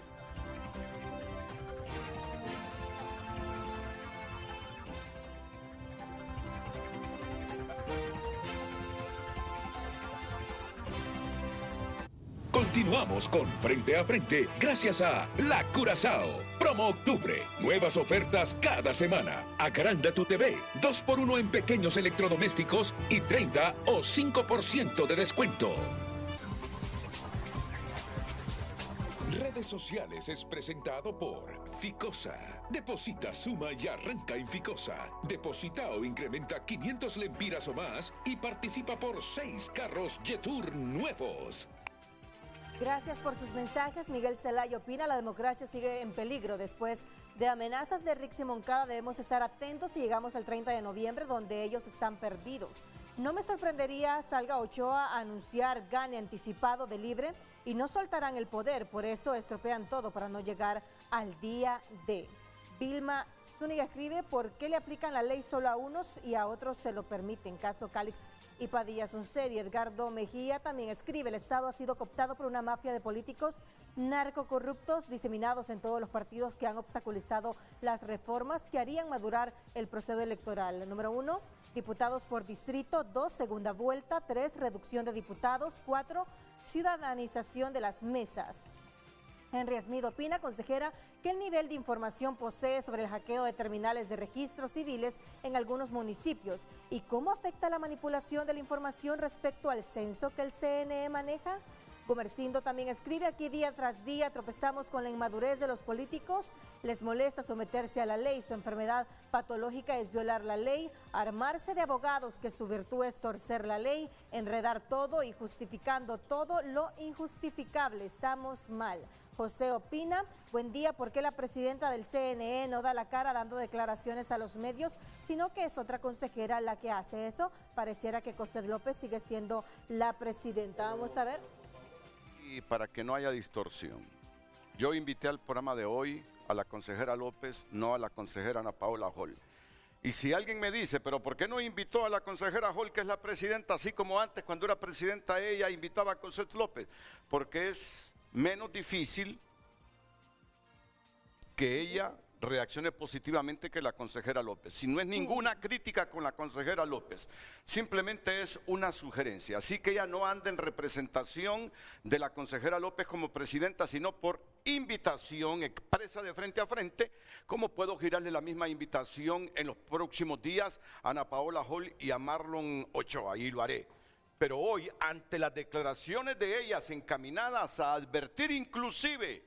Continuamos con Frente a Frente gracias a La Curazao. Promo Octubre. Nuevas ofertas cada semana. Agranda tu TV. 2x1 en pequeños electrodomésticos y 30 o 5% de descuento. Redes sociales es presentado por Ficosa. Deposita, suma y arranca en Ficosa. Deposita o incrementa 500 lempiras o más y participa por 6 carros Jetour nuevos. Gracias por sus mensajes. Miguel Zelaya opina, la democracia sigue en peligro. Después de amenazas de Rixi Moncada, debemos estar atentos si llegamos al 30 de noviembre, donde ellos están perdidos. No me sorprendería salga Ochoa a anunciar gane anticipado de libre y no soltarán el poder. Por eso estropean todo para no llegar al día D. Vilma Zúñiga escribe, ¿por qué le aplican la ley solo a unos y a otros se lo permiten? Caso Calix y Padilla son serio. Edgardo Mejía también escribe, el Estado ha sido cooptado por una mafia de políticos narcocorruptos diseminados en todos los partidos que han obstaculizado las reformas que harían madurar el proceso electoral. Número 1, diputados por distrito. 2, segunda vuelta. 3, reducción de diputados. 4, ciudadanización de las mesas. Henry Smith opina, consejera, que el nivel de información posee sobre el hackeo de terminales de registros civiles en algunos municipios y cómo afecta la manipulación de la información respecto al censo que el CNE maneja. Gumersindo también escribe, aquí día tras día tropezamos con la inmadurez de los políticos, les molesta someterse a la ley, su enfermedad patológica es violar la ley, armarse de abogados que su virtud es torcer la ley, enredar todo y justificando todo lo injustificable, estamos mal. José opina, buen día, ¿por qué la presidenta del CNE no da la cara dando declaraciones a los medios, sino que es otra consejera la que hace eso? Pareciera que Cosette López sigue siendo la presidenta. Vamos a ver. Y para que no haya distorsión, yo invité al programa de hoy a la consejera López, no a la consejera Ana Paola Hall. Y si alguien me dice, pero ¿por qué no invitó a la consejera Hall, que es la presidenta, así como antes cuando era presidenta ella invitaba a Cosette López? Porque es menos difícil que ella reaccione positivamente que la consejera López. Si no es ninguna crítica con la consejera López, simplemente es una sugerencia. Así que ella no anda en representación de la consejera López como presidenta, sino por invitación expresa de frente a frente, como puedo girarle la misma invitación en los próximos días a Ana Paola Hall y a Marlon Ochoa, y lo haré. Pero hoy, ante las declaraciones de ellas encaminadas a advertir inclusive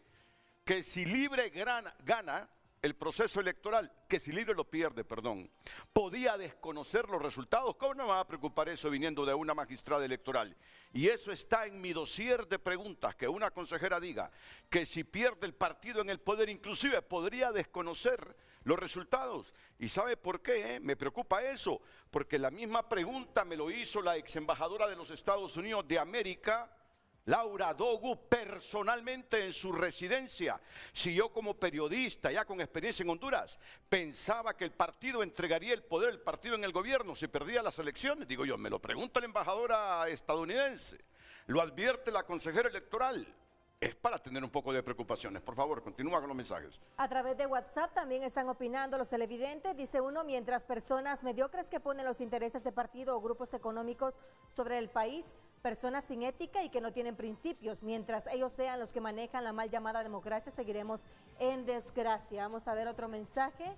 que si Libre gana el proceso electoral, que si Libre lo pierde, perdón, podía desconocer los resultados, ¿cómo no me va a preocupar eso viniendo de una magistrada electoral? Y eso está en mi dossier de preguntas, que una consejera diga que si pierde el partido en el poder, inclusive podría desconocer los resultados. ¿Y sabe por qué? Me preocupa eso, porque la misma pregunta me lo hizo la ex embajadora de los Estados Unidos de América, Laura Dogu, personalmente en su residencia. Si yo como periodista, ya con experiencia en Honduras, pensaba que el partido entregaría el poder, el partido en el gobierno, si perdía las elecciones, digo yo, me lo pregunta la embajadora estadounidense, lo advierte la consejera electoral. Es para tener un poco de preocupaciones. Por favor, continúa con los mensajes. A través de WhatsApp también están opinando los televidentes. Dice uno, mientras personas mediocres que ponen los intereses de partido o grupos económicos sobre el país, personas sin ética y que no tienen principios, mientras ellos sean los que manejan la mal llamada democracia, seguiremos en desgracia. Vamos a ver otro mensaje.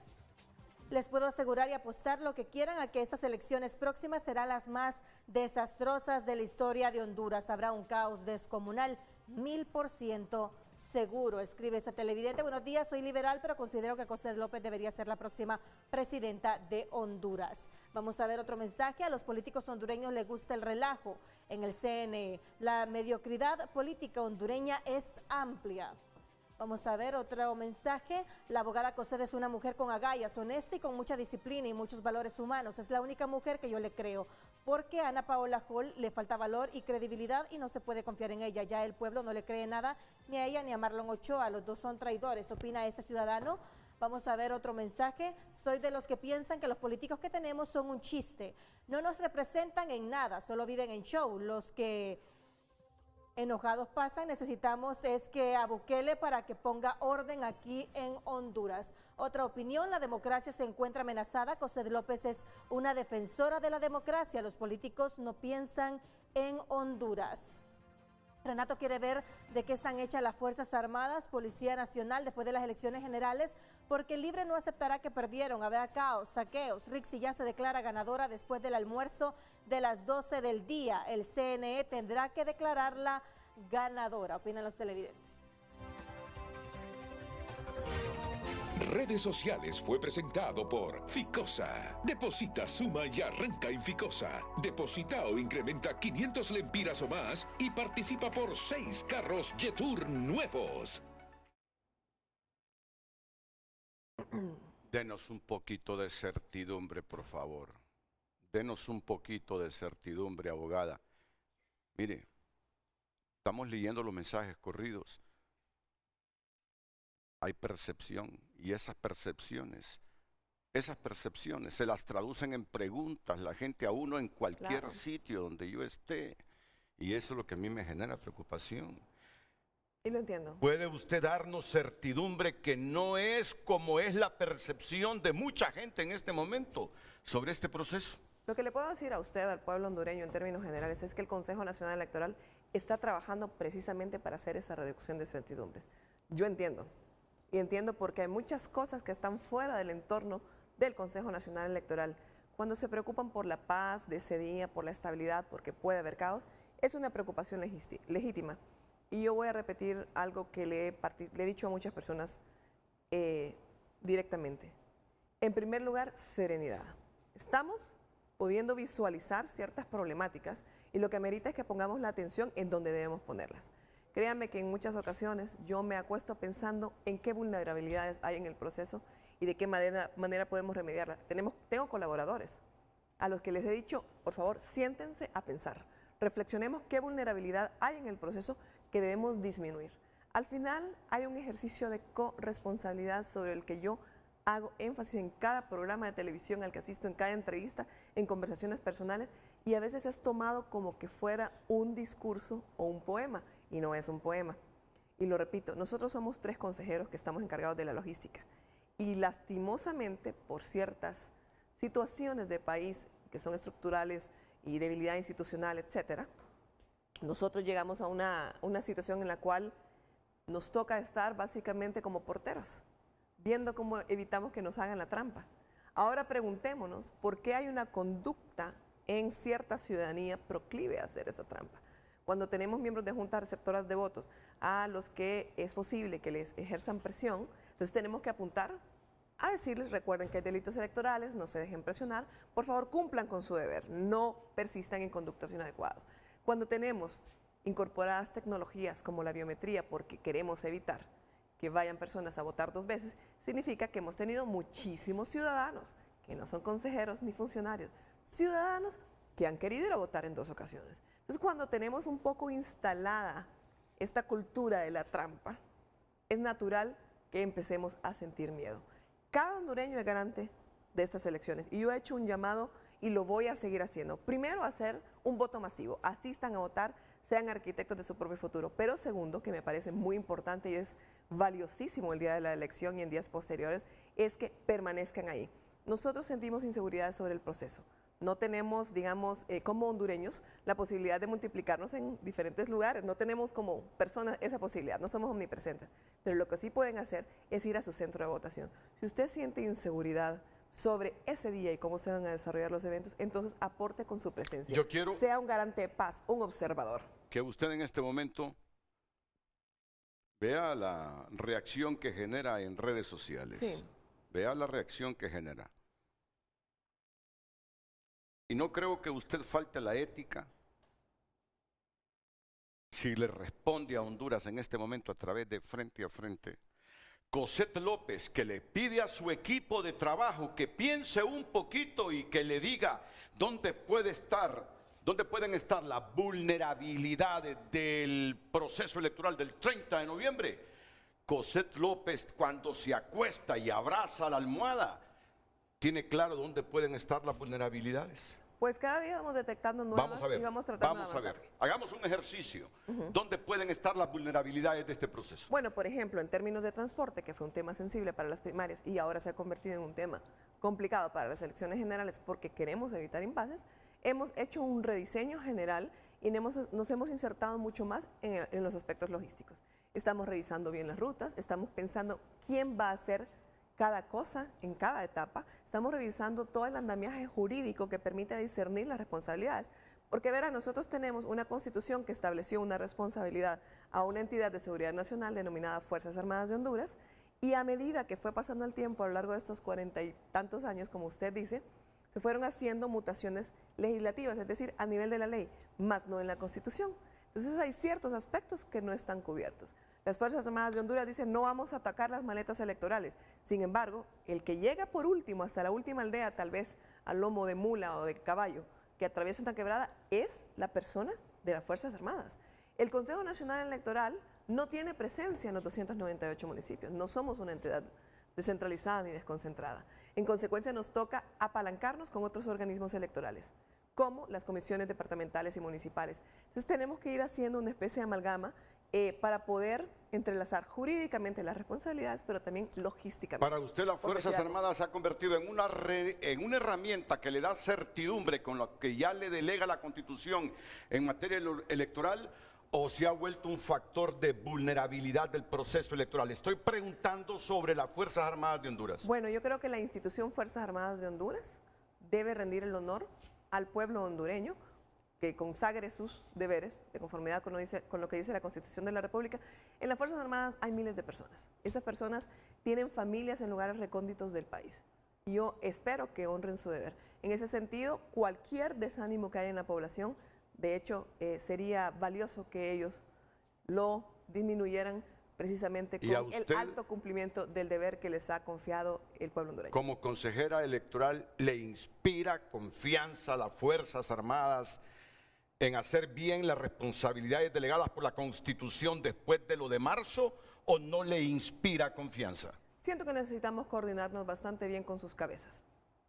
Les puedo asegurar y apostar lo que quieran a que estas elecciones próximas serán las más desastrosas de la historia de Honduras. Habrá un caos descomunal, 1000% seguro, escribe esta televidente. Buenos días, soy liberal, pero considero que Cosette López debería ser la próxima presidenta de Honduras. Vamos a ver otro mensaje. A los políticos hondureños les gusta el relajo en el CNE. La mediocridad política hondureña es amplia. Vamos a ver otro mensaje. La abogada Cosette es una mujer con agallas, honesta y con mucha disciplina y muchos valores humanos. Es la única mujer que yo le creo, porque a Ana Paola Hall le falta valor y credibilidad y no se puede confiar en ella. Ya el pueblo no le cree nada, ni a ella ni a Marlon Ochoa. Los dos son traidores, opina este ciudadano. Vamos a ver otro mensaje. Soy de los que piensan que los políticos que tenemos son un chiste. No nos representan en nada, solo viven en show. Los que enojados pasan, necesitamos es que a Bukele para que ponga orden aquí en Honduras. Otra opinión, la democracia se encuentra amenazada. Cosette López es una defensora de la democracia. Los políticos no piensan en Honduras. Renato quiere ver de qué están hechas las Fuerzas Armadas, Policía Nacional después de las elecciones generales, porque Libre no aceptará que perdieron. Habrá caos, saqueos. Rixi ya se declara ganadora después del almuerzo de las 12 del día. El CNE tendrá que declararla ganadora, opinan los televidentes. Redes sociales fue presentado por Ficosa. Deposita, suma y arranca en Ficosa. Deposita o incrementa 500 lempiras o más y participa por 6 carros Jetour nuevos. Denos un poquito de certidumbre, por favor. Denos un poquito de certidumbre, abogada. Mire, estamos leyendo los mensajes corridos. Hay percepción y esas percepciones esas percepciones, se las traducen en preguntas, la gente a uno en cualquier Claro. sitio donde yo esté. Y eso es lo que a mí me genera preocupación. Y lo entiendo. ¿Puede usted darnos certidumbre que no es como es la percepción de mucha gente en este momento sobre este proceso? Lo que le puedo decir a usted, al pueblo hondureño en términos generales, es que el Consejo Nacional Electoral está trabajando precisamente para hacer esa reducción de certidumbres. Yo entiendo, y entiendo porque hay muchas cosas que están fuera del entorno del Consejo Nacional Electoral. Cuando se preocupan por la paz de ese día, por la estabilidad, porque puede haber caos, es una preocupación legítima. Y yo voy a repetir algo que le he dicho a muchas personas directamente. En primer lugar, serenidad. Estamos pudiendo visualizar ciertas problemáticas y lo que amerita es que pongamos la atención en donde debemos ponerlas. Créanme que en muchas ocasiones yo me acuesto pensando en qué vulnerabilidades hay en el proceso y de qué manera podemos remediarlas. Tengo colaboradores a los que les he dicho, por favor, siéntense a pensar. Reflexionemos qué vulnerabilidad hay en el proceso que debemos disminuir. Al final hay un ejercicio de corresponsabilidad sobre el que yo hago énfasis en cada programa de televisión al que asisto, en cada entrevista, en conversaciones personales, y a veces es tomado como que fuera un discurso o un poema, y no es un poema. Y lo repito, nosotros somos 3 consejeros que estamos encargados de la logística, y lastimosamente por ciertas situaciones de país que son estructurales y debilidad institucional, etcétera, nosotros llegamos a una situación en la cual nos toca estar básicamente como porteros, viendo cómo evitamos que nos hagan la trampa. Ahora preguntémonos por qué hay una conducta en cierta ciudadanía proclive a hacer esa trampa. Cuando tenemos miembros de juntas receptoras de votos a los que es posible que les ejerzan presión, entonces tenemos que apuntar a decirles, recuerden que hay delitos electorales, no se dejen presionar, por favor cumplan con su deber, no persistan en conductas inadecuadas. Cuando tenemos incorporadas tecnologías como la biometría porque queremos evitar que vayan personas a votar 2 veces, significa que hemos tenido muchísimos ciudadanos que no son consejeros ni funcionarios, ciudadanos que han querido ir a votar en 2 ocasiones. Entonces, cuando tenemos un poco instalada esta cultura de la trampa, es natural que empecemos a sentir miedo. Cada hondureño es garante de estas elecciones y yo he hecho un llamado y lo voy a seguir haciendo. Primero, hacer un voto masivo, asistan a votar, sean arquitectos de su propio futuro. Pero segundo, que me parece muy importante y es valiosísimo el día de la elección y en días posteriores, es que permanezcan ahí. Nosotros sentimos inseguridad sobre el proceso. No tenemos, digamos, como hondureños, la posibilidad de multiplicarnos en diferentes lugares. No tenemos como personas esa posibilidad, no somos omnipresentes. Pero lo que sí pueden hacer es ir a su centro de votación. Si usted siente inseguridad sobre ese día y cómo se van a desarrollar los eventos, entonces aporte con su presencia. Yo quiero sea un garante de paz, un observador. que usted en este momento vea la reacción que genera en redes sociales. Sí. Vea la reacción que genera. Y no creo que usted falte la ética si le responde a Honduras en este momento a través de Frente a Frente. Cosette López, que le pide a su equipo de trabajo que piense un poquito y que le diga dónde pueden estar las vulnerabilidades del proceso electoral del 30 de noviembre. Cosette López, cuando se acuesta y abraza la almohada, ¿tiene claro dónde pueden estar las vulnerabilidades? Pues cada día vamos detectando nuevas Vamos a ver, y vamos tratando de avanzar. hagamos un ejercicio. ¿Dónde pueden estar las vulnerabilidades de este proceso? Bueno, por ejemplo, en términos de transporte, que fue un tema sensible para las primarias y ahora se ha convertido en un tema complicado para las elecciones generales porque queremos evitar impases, hemos hecho un rediseño general y nos hemos insertado mucho más en los aspectos logísticos. Estamos revisando bien las rutas, estamos pensando quién va a hacer cada cosa en cada etapa, estamos revisando todo el andamiaje jurídico que permite discernir las responsabilidades. Porque verá, nosotros tenemos una constitución que estableció una responsabilidad a una entidad de seguridad nacional denominada Fuerzas Armadas de Honduras, y a medida que fue pasando el tiempo a lo largo de estos 40 y tantos años, como usted dice, se fueron haciendo mutaciones legislativas, es decir, a nivel de la ley, más no en la constitución. Entonces hay ciertos aspectos que no están cubiertos. Las Fuerzas Armadas de Honduras dicen no vamos a atacar las maletas electorales. Sin embargo, el que llega por último hasta la última aldea, tal vez al lomo de mula o de caballo, que atraviesa una quebrada, es la persona de las Fuerzas Armadas. El Consejo Nacional Electoral no tiene presencia en los 298 municipios. No somos una entidad descentralizada ni desconcentrada. En consecuencia, nos toca apalancarnos con otros organismos electorales, como las comisiones departamentales y municipales. Entonces, tenemos que ir haciendo una especie de amalgama para poder entrelazar jurídicamente las responsabilidades, pero también logísticamente. Para usted, las Fuerzas Armadas se ha convertido en una herramienta que le da certidumbre con lo que ya le delega la Constitución en materia electoral, ¿o se ha vuelto un factor de vulnerabilidad del proceso electoral? Estoy preguntando sobre las Fuerzas Armadas de Honduras. Bueno, yo creo que la institución Fuerzas Armadas de Honduras debe rendir el honor al pueblo hondureño, que consagre sus deberes de conformidad con lo que dice la Constitución de la República. En las Fuerzas Armadas hay miles de personas. Esas personas tienen familias en lugares recónditos del país. Yo espero que honren su deber. En ese sentido, cualquier desánimo que haya en la población, de hecho, sería valioso que ellos lo disminuyeran precisamente con el alto cumplimiento del deber que les ha confiado el pueblo hondureño. Como consejera electoral, ¿le inspira confianza a las Fuerzas Armadas en hacer bien las responsabilidades delegadas por la Constitución después de lo de marzo, o no le inspira confianza? Siento que necesitamos coordinarnos bastante bien con sus cabezas.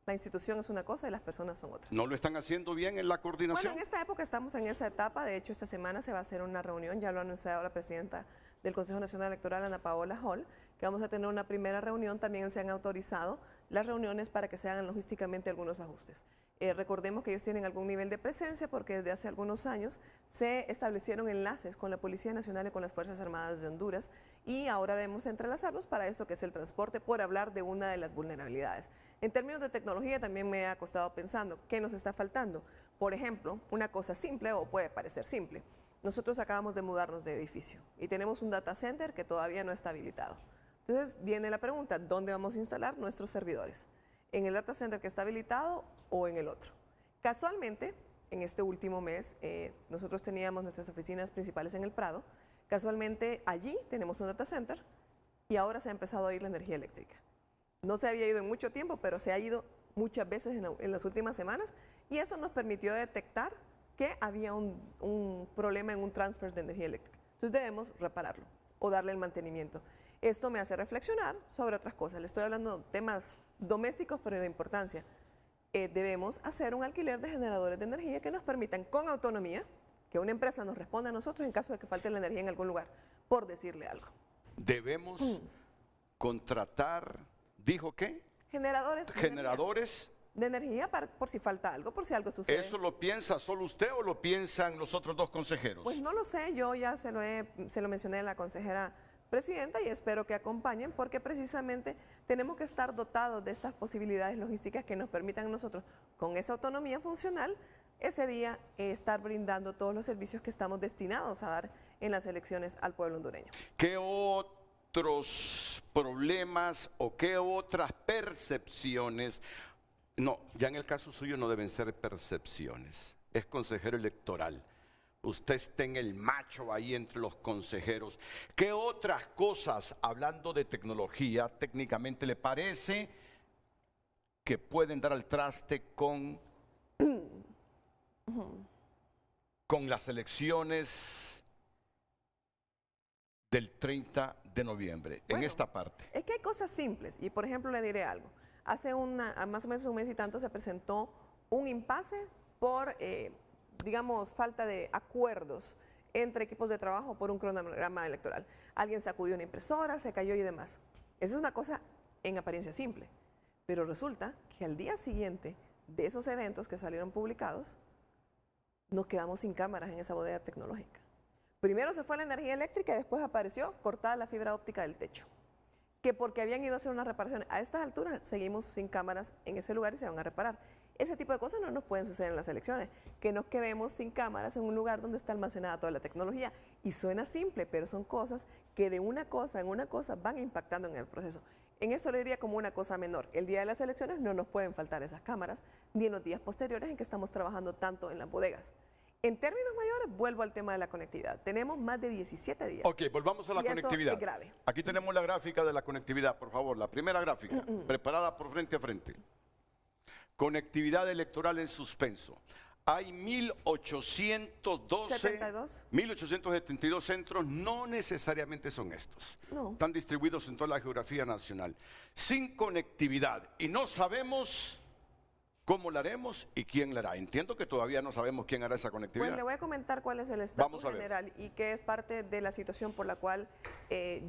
La institución es una cosa y las personas son otras. ¿No lo están haciendo bien en la coordinación? Bueno, en esta época estamos en esa etapa. De hecho, esta semana se va a hacer una reunión, ya lo ha anunciado la presidenta del Consejo Nacional Electoral, Ana Paola Hall, que vamos a tener una primera reunión. También se han autorizado las reuniones para que se hagan logísticamente algunos ajustes. Recordemos que ellos tienen algún nivel de presencia porque desde hace algunos años se establecieron enlaces con la Policía Nacional y con las Fuerzas Armadas de Honduras, y ahora debemos entrelazarnos para esto que es el transporte, por hablar de una de las vulnerabilidades. En términos de tecnología también me ha costado pensando qué nos está faltando. Por ejemplo, una cosa simple, o puede parecer simple, nosotros acabamos de mudarnos de edificio y tenemos un data center que todavía no está habilitado. Entonces viene la pregunta, ¿dónde vamos a instalar nuestros servidores? ¿En el data center que está habilitado o en el otro? Casualmente, en este último mes, nosotros teníamos nuestras oficinas principales en el Prado. Casualmente allí tenemos un data center y ahora se ha empezado a ir la energía eléctrica. No se había ido en mucho tiempo, pero se ha ido muchas veces en las últimas semanas, y eso nos permitió detectar que había un problema en un transfer de energía eléctrica. Entonces debemos repararlo o darle el mantenimiento. Esto me hace reflexionar sobre otras cosas. Le estoy hablando de temas domésticos, pero de importancia. Debemos hacer un alquiler de generadores de energía que nos permitan, con autonomía, que una empresa nos responda a nosotros en caso de que falte la energía en algún lugar, por decirle algo. Debemos contratar, ¿dijo qué? Generadores de energía por si falta algo, por si algo sucede. ¿Eso lo piensa solo usted o lo piensan los otros dos consejeros? Pues no lo sé, yo ya se lo mencioné a la consejera presidenta y espero que acompañen, porque precisamente tenemos que estar dotados de estas posibilidades logísticas que nos permitan a nosotros, con esa autonomía funcional, ese día estar brindando todos los servicios que estamos destinados a dar en las elecciones al pueblo hondureño. ¿Qué otros problemas o qué otras percepciones? No, ya en el caso suyo no deben ser percepciones, es consejero electoral. Usted está en el macho ahí entre los consejeros. ¿Qué otras cosas, hablando de tecnología, técnicamente le parece que pueden dar al traste con las elecciones del 30 de noviembre, bueno, en esta parte? Es que hay cosas simples, y por ejemplo le diré algo. Hace más o menos un mes y tanto se presentó un impasse por digamos, falta de acuerdos entre equipos de trabajo por un cronograma electoral. Alguien sacudió una impresora, se cayó y demás. Esa es una cosa en apariencia simple, pero resulta que al día siguiente de esos eventos que salieron publicados, nos quedamos sin cámaras en esa bodega tecnológica. Primero se fue la energía eléctrica y después apareció cortada la fibra óptica del techo, que porque habían ido a hacer unas reparaciones. A estas alturas seguimos sin cámaras en ese lugar y se van a reparar. Ese tipo de cosas no nos pueden suceder en las elecciones, que nos quedemos sin cámaras en un lugar donde está almacenada toda la tecnología. Y suena simple, pero son cosas que de una cosa en una cosa van impactando en el proceso. En eso le diría como una cosa menor. El día de las elecciones no nos pueden faltar esas cámaras, ni en los días posteriores en que estamos trabajando tanto en las bodegas. En términos mayores, vuelvo al tema de la conectividad. Tenemos más de 17 días. Ok, volvamos a la conectividad. Esto es grave. Aquí tenemos la gráfica de la conectividad, por favor. La primera gráfica, preparada por frente a frente. Conectividad electoral en suspenso. hay 1812, 72. 1872 centros, no necesariamente son estos. No. Están distribuidos en toda la geografía nacional, sin conectividad, y no sabemos cómo la haremos y quién la hará. Entiendo que todavía no sabemos quién hará esa conectividad. Pues le voy a comentar cuál es el Vamos estatus a ver. general y qué es parte de la situación por la cual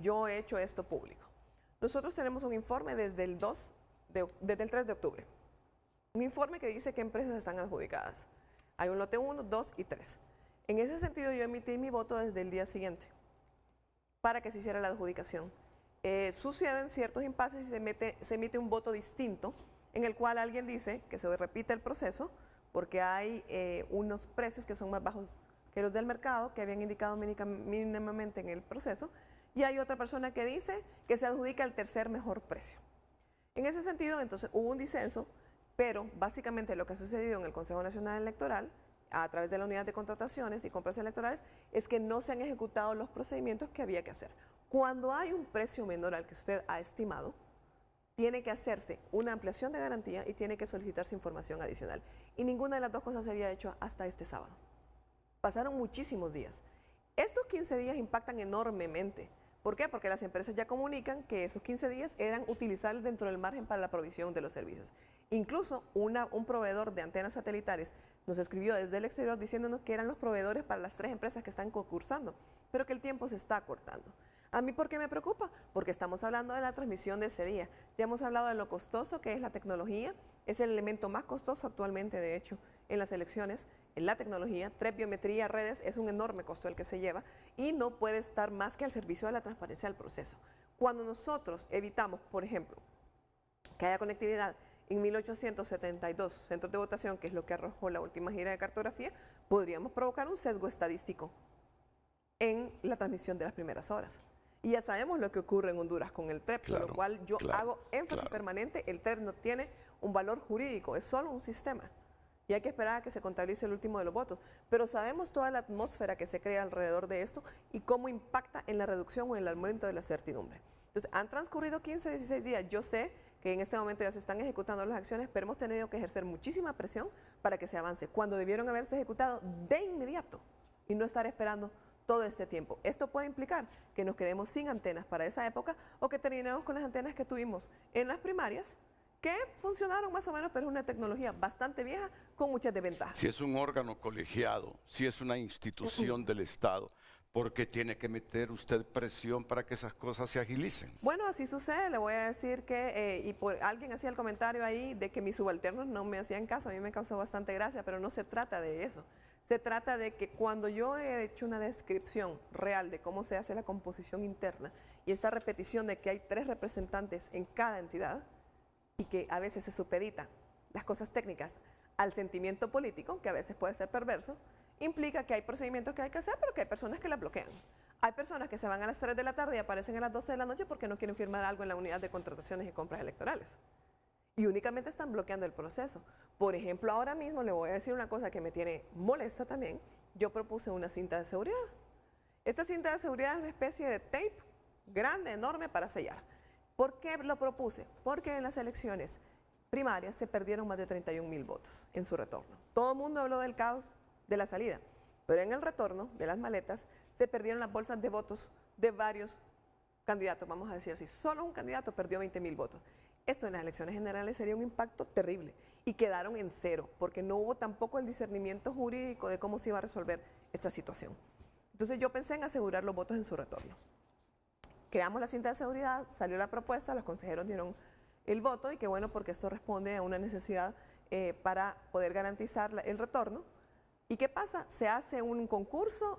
yo he hecho esto público. Nosotros tenemos un informe desde el 3 de octubre. Un informe que dice qué empresas están adjudicadas. Hay un lote 1, 2 y 3. En ese sentido, yo emití mi voto desde el día siguiente para que se hiciera la adjudicación. Suceden ciertos impases y se emite un voto distinto en el cual alguien dice que se repite el proceso porque hay unos precios que son más bajos que los del mercado, que habían indicado mínimamente en el proceso, y hay otra persona que dice que se adjudica el tercer mejor precio. En ese sentido, entonces, hubo un disenso, pero básicamente lo que ha sucedido en el Consejo Nacional Electoral, a través de la unidad de contrataciones y compras electorales, es que no se han ejecutado los procedimientos que había que hacer. Cuando hay un precio menor al que usted ha estimado, tiene que hacerse una ampliación de garantía y tiene que solicitarse información adicional. Y ninguna de las dos cosas se había hecho hasta este sábado. Pasaron muchísimos días. Estos 15 días impactan enormemente. ¿Por qué? Porque las empresas ya comunican que esos 15 días eran utilizables dentro del margen para la provisión de los servicios. Incluso un proveedor de antenas satelitales nos escribió desde el exterior diciéndonos que eran los proveedores para las 3 empresas que están concursando, pero que el tiempo se está acortando. ¿A mí por qué me preocupa? Porque estamos hablando de la transmisión de ese día. Ya hemos hablado de lo costoso que es la tecnología. Es el elemento más costoso actualmente, de hecho, en las elecciones, en la tecnología. 3, biometría, redes, es un enorme costo el que se lleva y no puede estar más que al servicio de la transparencia del proceso. Cuando nosotros evitamos, por ejemplo, que haya conectividad en 1872 centros de votación, que es lo que arrojó la última gira de cartografía, podríamos provocar un sesgo estadístico en la transmisión de las primeras horas. Y ya sabemos lo que ocurre en Honduras con el TREP, con lo cual yo hago énfasis permanente, el TREP no tiene un valor jurídico, es solo un sistema. Y hay que esperar a que se contabilice el último de los votos. Pero sabemos toda la atmósfera que se crea alrededor de esto y cómo impacta en la reducción o en el aumento de la certidumbre. Entonces, han transcurrido 15, 16 días. Yo sé que en este momento ya se están ejecutando las acciones, pero hemos tenido que ejercer muchísima presión para que se avance, cuando debieron haberse ejecutado de inmediato y no estar esperando todo este tiempo. Esto puede implicar que nos quedemos sin antenas para esa época o que terminemos con las antenas que tuvimos en las primarias, que funcionaron más o menos, pero es una tecnología bastante vieja con muchas desventajas. Si es un órgano colegiado, si es una institución del Estado, ¿por qué tiene que meter usted presión para que esas cosas se agilicen? Bueno, así sucede. Le voy a decir que, alguien hacía el comentario ahí de que mis subalternos no me hacían caso. A mí me causó bastante gracia, pero no se trata de eso. Se trata de que cuando yo he hecho una descripción real de cómo se hace la composición interna y esta repetición de que hay 3 representantes en cada entidad y que a veces se supeditan las cosas técnicas al sentimiento político, que a veces puede ser perverso, implica que hay procedimientos que hay que hacer, pero que hay personas que la bloquean. Hay personas que se van a las 3 de la tarde y aparecen a las 12 de la noche porque no quieren firmar algo en la unidad de contrataciones y compras electorales. Y únicamente están bloqueando el proceso. Por ejemplo, ahora mismo le voy a decir una cosa que me tiene molesta también. Yo propuse una cinta de seguridad. Esta cinta de seguridad es una especie de tape grande, enorme para sellar. ¿Por qué lo propuse? Porque en las elecciones primarias se perdieron más de 31,000 votos en su retorno. Todo el mundo habló del caos de la salida, pero en el retorno de las maletas se perdieron las bolsas de votos de varios candidatos, vamos a decir así. Solo un candidato perdió 20,000 votos. Esto en las elecciones generales sería un impacto terrible y quedaron en 0 porque no hubo tampoco el discernimiento jurídico de cómo se iba a resolver esta situación. Entonces yo pensé en asegurar los votos en su retorno. Creamos la cinta de seguridad, salió la propuesta, los consejeros dieron el voto y qué bueno porque esto responde a una necesidad para poder garantizar el retorno. ¿Y qué pasa? Se hace un concurso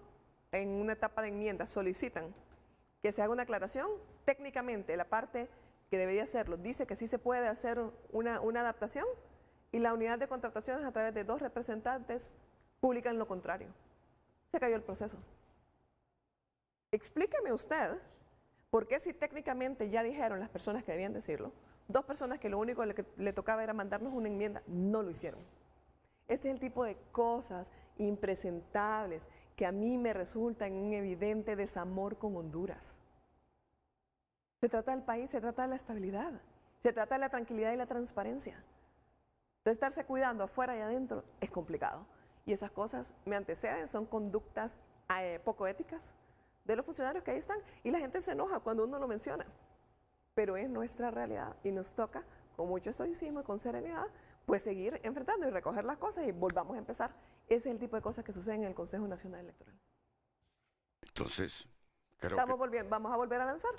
en una etapa de enmiendas, solicitan que se haga una aclaración. Técnicamente la parte que debería hacerlo dice que sí se puede hacer una adaptación y la unidad de contrataciones a través de 2 representantes publican lo contrario. Se cayó el proceso. Explíqueme usted por qué si técnicamente ya dijeron las personas que debían decirlo, 2 personas que lo único que le tocaba era mandarnos una enmienda, no lo hicieron. Este es el tipo de cosas impresentables que a mí me resultan un evidente desamor con Honduras. Se trata del país, se trata de la estabilidad, se trata de la tranquilidad y la transparencia. Entonces, estarse cuidando afuera y adentro es complicado. Y esas cosas me anteceden, son conductas poco éticas de los funcionarios que ahí están. Y la gente se enoja cuando uno lo menciona. Pero es nuestra realidad y nos toca, con mucho estoicismo y con serenidad, pues seguir enfrentando y recoger las cosas y volvamos a empezar. Ese es el tipo de cosas que suceden en el Consejo Nacional Electoral. Entonces, vamos a volver a lanzar.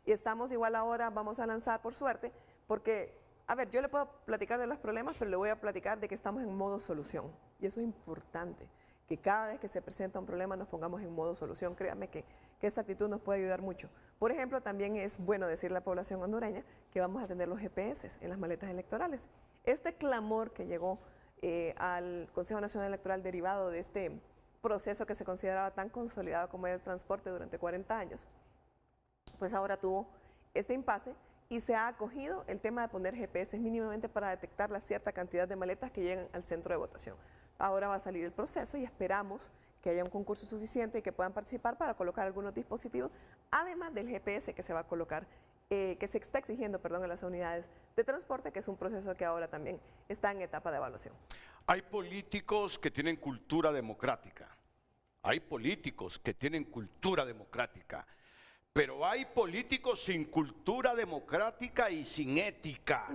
Y estamos igual ahora, vamos a lanzar por suerte, porque, a ver, yo le puedo platicar de los problemas, pero le voy a platicar de que estamos en modo solución. Y eso es importante, que cada vez que se presenta un problema nos pongamos en modo solución. Créanme que esa actitud nos puede ayudar mucho. Por ejemplo, también es bueno decirle a la población hondureña que vamos a tener los GPS en las maletas electorales. Este clamor que llegó al Consejo Nacional Electoral derivado de este proceso que se consideraba tan consolidado como era el transporte durante 40 años, pues ahora tuvo este impasse y se ha acogido el tema de poner GPS mínimamente para detectar la cierta cantidad de maletas que llegan al centro de votación. Ahora va a salir el proceso y esperamos que haya un concurso suficiente y que puedan participar para colocar algunos dispositivos, además del GPS que se va a colocar, que se está exigiendo, perdón, en las unidades de transporte, que es un proceso que ahora también está en etapa de evaluación. hay políticos que tienen cultura democrática. Hay políticos que tienen cultura democrática. Pero hay políticos sin cultura democrática y sin ética.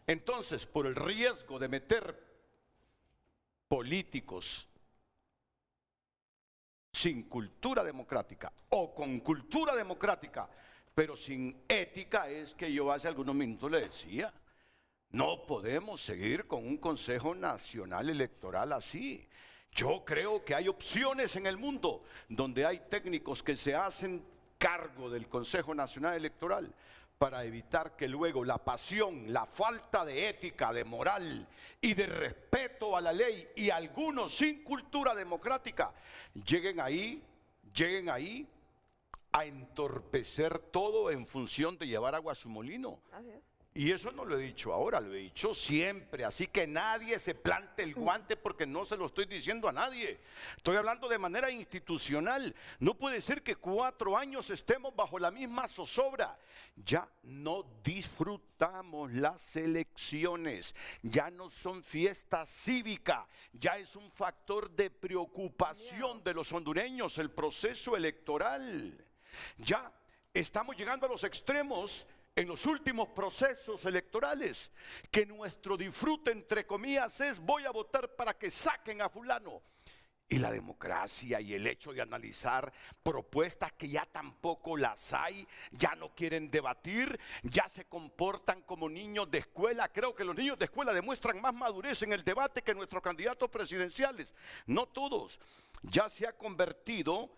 Entonces, por el riesgo de meter políticos sin cultura democrática o con cultura democrática, pero sin ética, es que yo hace algunos minutos le decía, no podemos seguir con un Consejo Nacional Electoral así. Yo creo que hay opciones en el mundo donde hay técnicos que se hacen cargo del Consejo Nacional Electoral para evitar que luego la pasión, la falta de ética, de moral y de respeto a la ley y algunos sin cultura democrática lleguen ahí a entorpecer todo en función de llevar agua a su molino. Así es. Y eso no lo he dicho ahora, lo he dicho siempre. Así que nadie se plante el guante porque no se lo estoy diciendo a nadie. Estoy hablando de manera institucional. No puede ser que 4 años estemos bajo la misma zozobra. Ya no disfrutamos las elecciones. Ya no son fiesta cívica. Ya es un factor de preocupación de los hondureños el proceso electoral. Ya estamos llegando a los extremos en los últimos procesos electorales, que nuestro disfrute, entre comillas, es voy a votar para que saquen a fulano. Y la democracia y el hecho de analizar propuestas que ya tampoco las hay, ya no quieren debatir, ya se comportan como niños de escuela. Creo que los niños de escuela demuestran más madurez en el debate que nuestros candidatos presidenciales. No todos. Ya se ha convertido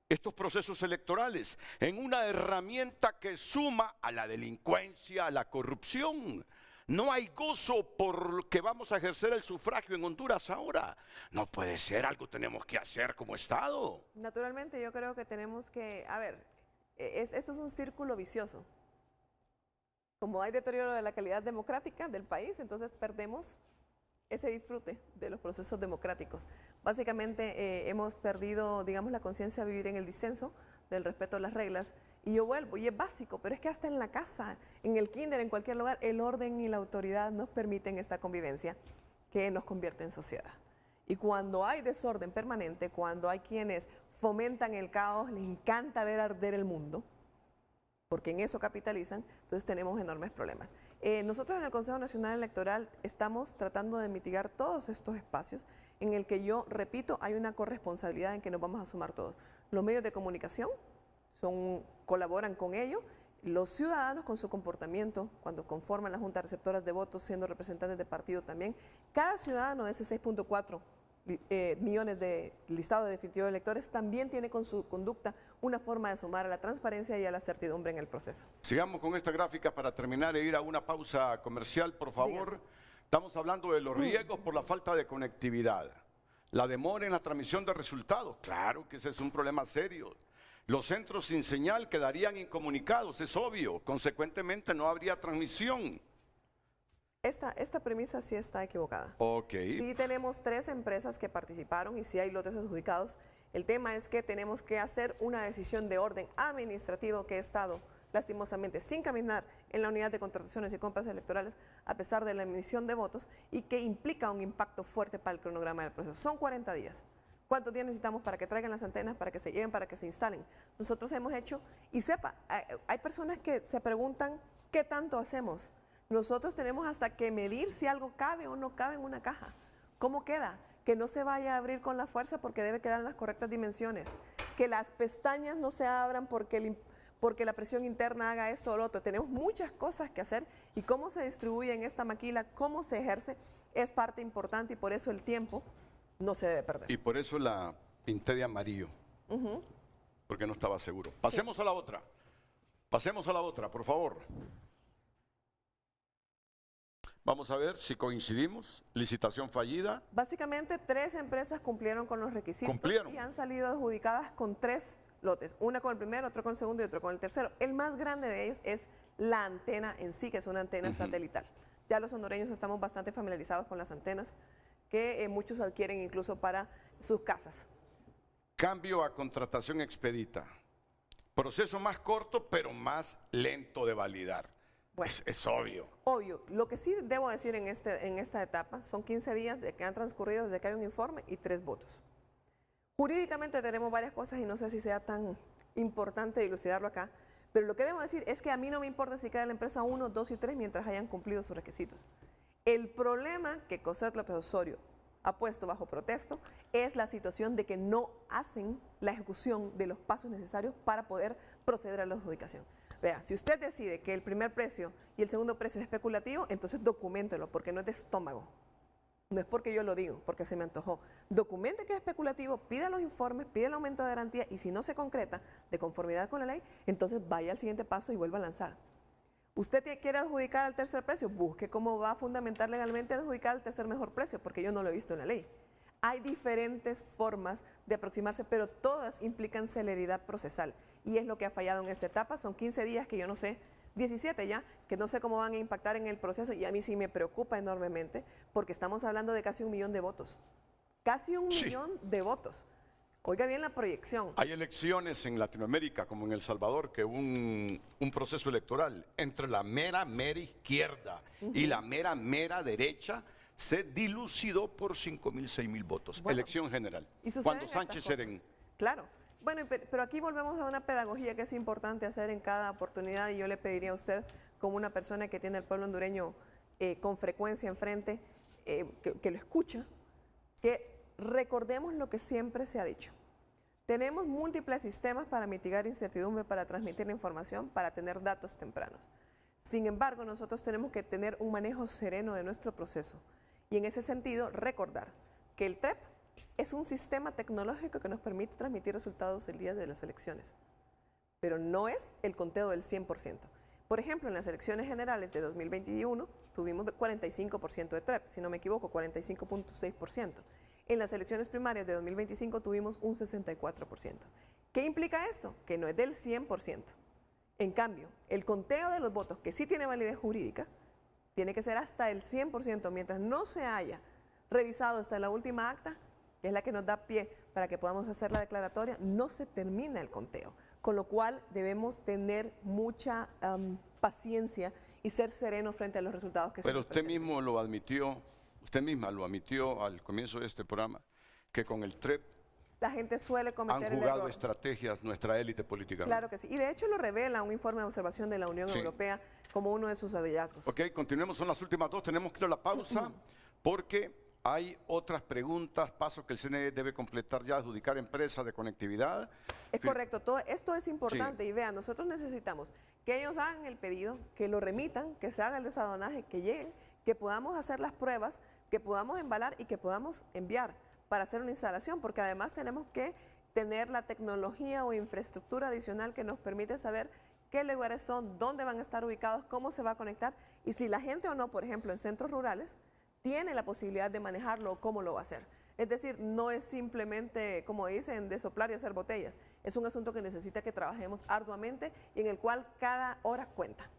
estos procesos electorales en una herramienta que suma a la delincuencia, a la corrupción. No hay gozo porque vamos a ejercer el sufragio en Honduras ahora. No puede ser, algo tenemos que hacer como Estado. Naturalmente yo creo que tenemos que, a ver, esto es un círculo vicioso. Como hay deterioro de la calidad democrática del país, entonces perdemos ese disfrute de los procesos democráticos. Básicamente hemos perdido, digamos, la conciencia de vivir en el disenso, del respeto a las reglas. Y yo vuelvo, y es básico, pero es que hasta en la casa, en el kinder, en cualquier lugar, el orden y la autoridad nos permiten esta convivencia que nos convierte en sociedad. Y cuando hay desorden permanente, cuando hay quienes fomentan el caos, les encanta ver arder el mundo, porque en eso capitalizan, entonces tenemos enormes problemas. Nosotros en el Consejo Nacional Electoral estamos tratando de mitigar todos estos espacios en el que yo, repito, hay una corresponsabilidad en que nos vamos a sumar todos. Los medios de comunicación colaboran con ello, los ciudadanos con su comportamiento, cuando conforman las juntas receptoras de votos, siendo representantes de partido también, cada ciudadano de ese 6.4 millones de listado de definitivo de electores también tiene con su conducta una forma de sumar a la transparencia y a la certidumbre en el proceso. Sigamos con esta gráfica para terminar e ir a una pausa comercial, por favor. Dígame. Estamos hablando de los riesgos por la falta de conectividad. La demora en la transmisión de resultados, claro que ese es un problema serio. Los centros sin señal quedarían incomunicados, es obvio. Consecuentemente no habría transmisión. Esta premisa sí está equivocada. Ok. Sí tenemos 3 empresas que participaron y sí hay lotes adjudicados. El tema es que tenemos que hacer una decisión de orden administrativo que he estado lastimosamente, sin caminar en la unidad de contrataciones y compras electorales, a pesar de la emisión de votos, y que implica un impacto fuerte para el cronograma del proceso. Son 40 días. ¿Cuántos días necesitamos para que traigan las antenas, para que se lleven, para que se instalen? Nosotros hemos hecho, y sepa, hay personas que se preguntan qué tanto hacemos. Nosotros tenemos hasta que medir si algo cabe o no cabe en una caja. ¿Cómo queda? Que no se vaya a abrir con la fuerza porque debe quedar en las correctas dimensiones. Que las pestañas no se abran porque la presión interna haga esto o lo otro. Tenemos muchas cosas que hacer y cómo se distribuye en esta maquila, cómo se ejerce, es parte importante y por eso el tiempo no se debe perder. Y por eso la pinté de amarillo, porque no estaba seguro. Pasemos a la otra. Pasemos a la otra, por favor. Vamos a ver si coincidimos. Licitación fallida. Básicamente 3 empresas cumplieron con los requisitos y han salido adjudicadas con 3 lotes. Una con el primero, otro con el segundo y otro con el tercero. El más grande de ellos es la antena en sí, que es una antena satelital. Ya los hondureños estamos bastante familiarizados con las antenas que muchos adquieren incluso para sus casas. Cambio a contratación expedita. Proceso más corto, pero más lento de validar. Bueno, es obvio. Obvio. Lo que sí debo decir en esta etapa son 15 días de que han transcurrido desde que hay un informe y 3 votos. Jurídicamente tenemos varias cosas y no sé si sea tan importante dilucidarlo acá, pero lo que debo decir es que a mí no me importa si queda la empresa 1, 2 y 3 mientras hayan cumplido sus requisitos. El problema que Cosette López Osorio ha puesto bajo protesto es la situación de que no hacen la ejecución de los pasos necesarios para poder proceder a la adjudicación. Vea, si usted decide que el primer precio y el segundo precio es especulativo, entonces documéntelo, porque no es de estómago. No es porque yo lo digo, porque se me antojó. Documente que es especulativo, pida los informes, pida el aumento de garantía y si no se concreta de conformidad con la ley, entonces vaya al siguiente paso y vuelva a lanzar. Usted quiere adjudicar al tercer precio, busque cómo va a fundamentar legalmente adjudicar al tercer mejor precio, porque yo no lo he visto en la ley. Hay diferentes formas de aproximarse, pero todas implican celeridad procesal. Y es lo que ha fallado en esta etapa. Son 15 días que yo no sé, 17 ya, que no sé cómo van a impactar en el proceso. Y a mí sí me preocupa enormemente, porque estamos hablando de casi 1 millón de votos. Casi 1 millón de votos. Oiga bien la proyección. Hay elecciones en Latinoamérica, como en El Salvador, que un proceso electoral entre la mera izquierda y la mera derecha se dilucidó por 5.000, 6.000 votos. Bueno, elección general. Cuando Sánchez Serén. Claro. Bueno, pero aquí volvemos a una pedagogía que es importante hacer en cada oportunidad y yo le pediría a usted, como una persona que tiene al pueblo hondureño con frecuencia enfrente, que lo escucha, que recordemos lo que siempre se ha dicho. Tenemos múltiples sistemas para mitigar incertidumbre, para transmitir la información, para tener datos tempranos. Sin embargo, nosotros tenemos que tener un manejo sereno de nuestro proceso. Y en ese sentido, recordar que el TREP es un sistema tecnológico que nos permite transmitir resultados el día de las elecciones, pero no es el conteo del 100%. Por ejemplo, en las elecciones generales de 2021 tuvimos 45% de TREP, si no me equivoco, 45.6%. En las elecciones primarias de 2025 tuvimos un 64%. ¿Qué implica esto? Que no es del 100%. En cambio, el conteo de los votos, que sí tiene validez jurídica, tiene que ser hasta el 100%, mientras no se haya revisado hasta la última acta, que es la que nos da pie para que podamos hacer la declaratoria, no se termina el conteo. Con lo cual debemos tener mucha paciencia y ser serenos frente a los resultados que se nos presentan. Pero usted mismo lo admitió, usted misma lo admitió al comienzo de este programa, que con el TREP la gente suele cometer el error. Han jugado estrategias nuestra élite política. Claro que sí. Y de hecho lo revela un informe de observación de la Unión Europea como uno de sus hallazgos. Ok, continuemos, son las últimas 2. Tenemos que ir a la pausa porque hay otras preguntas, pasos que el CNE debe completar ya, adjudicar empresas de conectividad. Es correcto, todo esto es importante y vean, nosotros necesitamos que ellos hagan el pedido, que lo remitan, que se haga el desadonaje, que lleguen, que podamos hacer las pruebas, que podamos embalar y que podamos enviar para hacer una instalación, porque además tenemos que tener la tecnología o infraestructura adicional que nos permite saber qué lugares son, dónde van a estar ubicados, cómo se va a conectar y si la gente o no, por ejemplo, en centros rurales, tiene la posibilidad de manejarlo o cómo lo va a hacer. Es decir, no es simplemente, como dicen, de soplar y hacer botellas. Es un asunto que necesita que trabajemos arduamente y en el cual cada hora cuenta.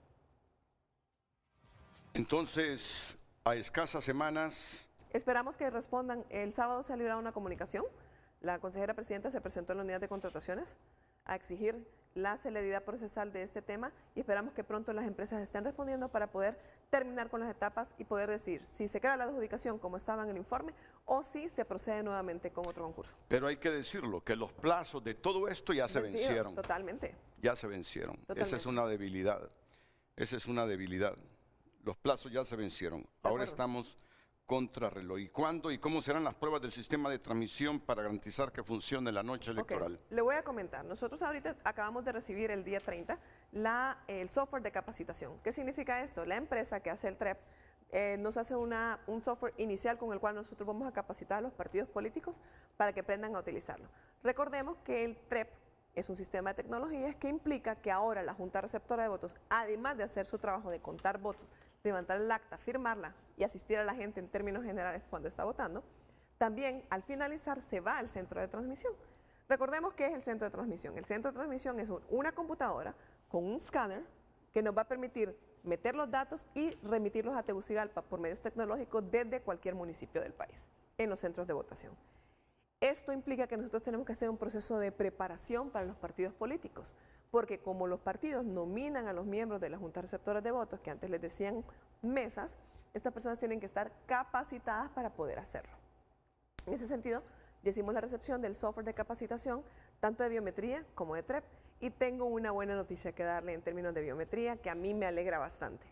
Entonces, a escasas semanas... Esperamos que respondan. El sábado se librará una comunicación. La consejera presidenta se presentó en la unidad de contrataciones a exigir la celeridad procesal de este tema y esperamos que pronto las empresas estén respondiendo para poder terminar con las etapas y poder decidir si se queda la adjudicación como estaba en el informe o si se procede nuevamente con otro concurso. Pero hay que decirlo, que los plazos de todo esto ya se Vencido, vencieron. Totalmente. Ya se vencieron. Totalmente. Esa es una debilidad. Esa es una debilidad. Los plazos ya se vencieron. Ahora estamos contra reloj. ¿Y cuándo y cómo serán las pruebas del sistema de transmisión para garantizar que funcione la noche electoral? Okay. Le voy a comentar. Nosotros ahorita acabamos de recibir el día 30 el software de capacitación. ¿Qué significa esto? La empresa que hace el TREP nos hace un software inicial con el cual nosotros vamos a capacitar a los partidos políticos para que aprendan a utilizarlo. Recordemos que el TREP es un sistema de tecnologías que implica que ahora la Junta Receptora de Votos, además de hacer su trabajo de contar votos, levantar el acta, firmarla y asistir a la gente en términos generales cuando está votando, también al finalizar se va al centro de transmisión. Recordemos qué es el centro de transmisión. El centro de transmisión es una computadora con un escáner que nos va a permitir meter los datos y remitirlos a Tegucigalpa por medios tecnológicos desde cualquier municipio del país, en los centros de votación. Esto implica que nosotros tenemos que hacer un proceso de preparación para los partidos políticos, porque como los partidos nominan a los miembros de las juntas receptoras de votos, que antes les decían mesas, estas personas tienen que estar capacitadas para poder hacerlo. En ese sentido, ya hicimos la recepción del software de capacitación, tanto de biometría como de TREP, y tengo una buena noticia que darle en términos de biometría, que a mí me alegra bastante.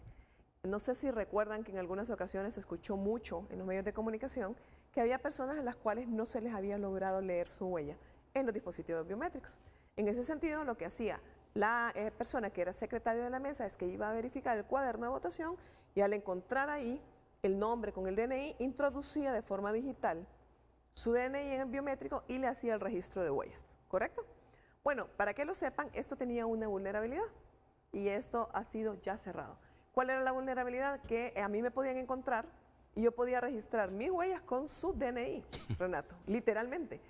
No sé si recuerdan que en algunas ocasiones se escuchó mucho en los medios de comunicación que había personas a las cuales no se les había logrado leer su huella en los dispositivos biométricos. En ese sentido, lo que hacía la persona que era secretario de la mesa es que iba a verificar el cuaderno de votación y al encontrar ahí el nombre con el DNI, introducía de forma digital su DNI en el biométrico y le hacía el registro de huellas, ¿correcto? Bueno, para que lo sepan, esto tenía una vulnerabilidad y esto ha sido ya cerrado. ¿Cuál era la vulnerabilidad? Que a mí me podían encontrar y yo podía registrar mis huellas con su DNI, Renato, literalmente.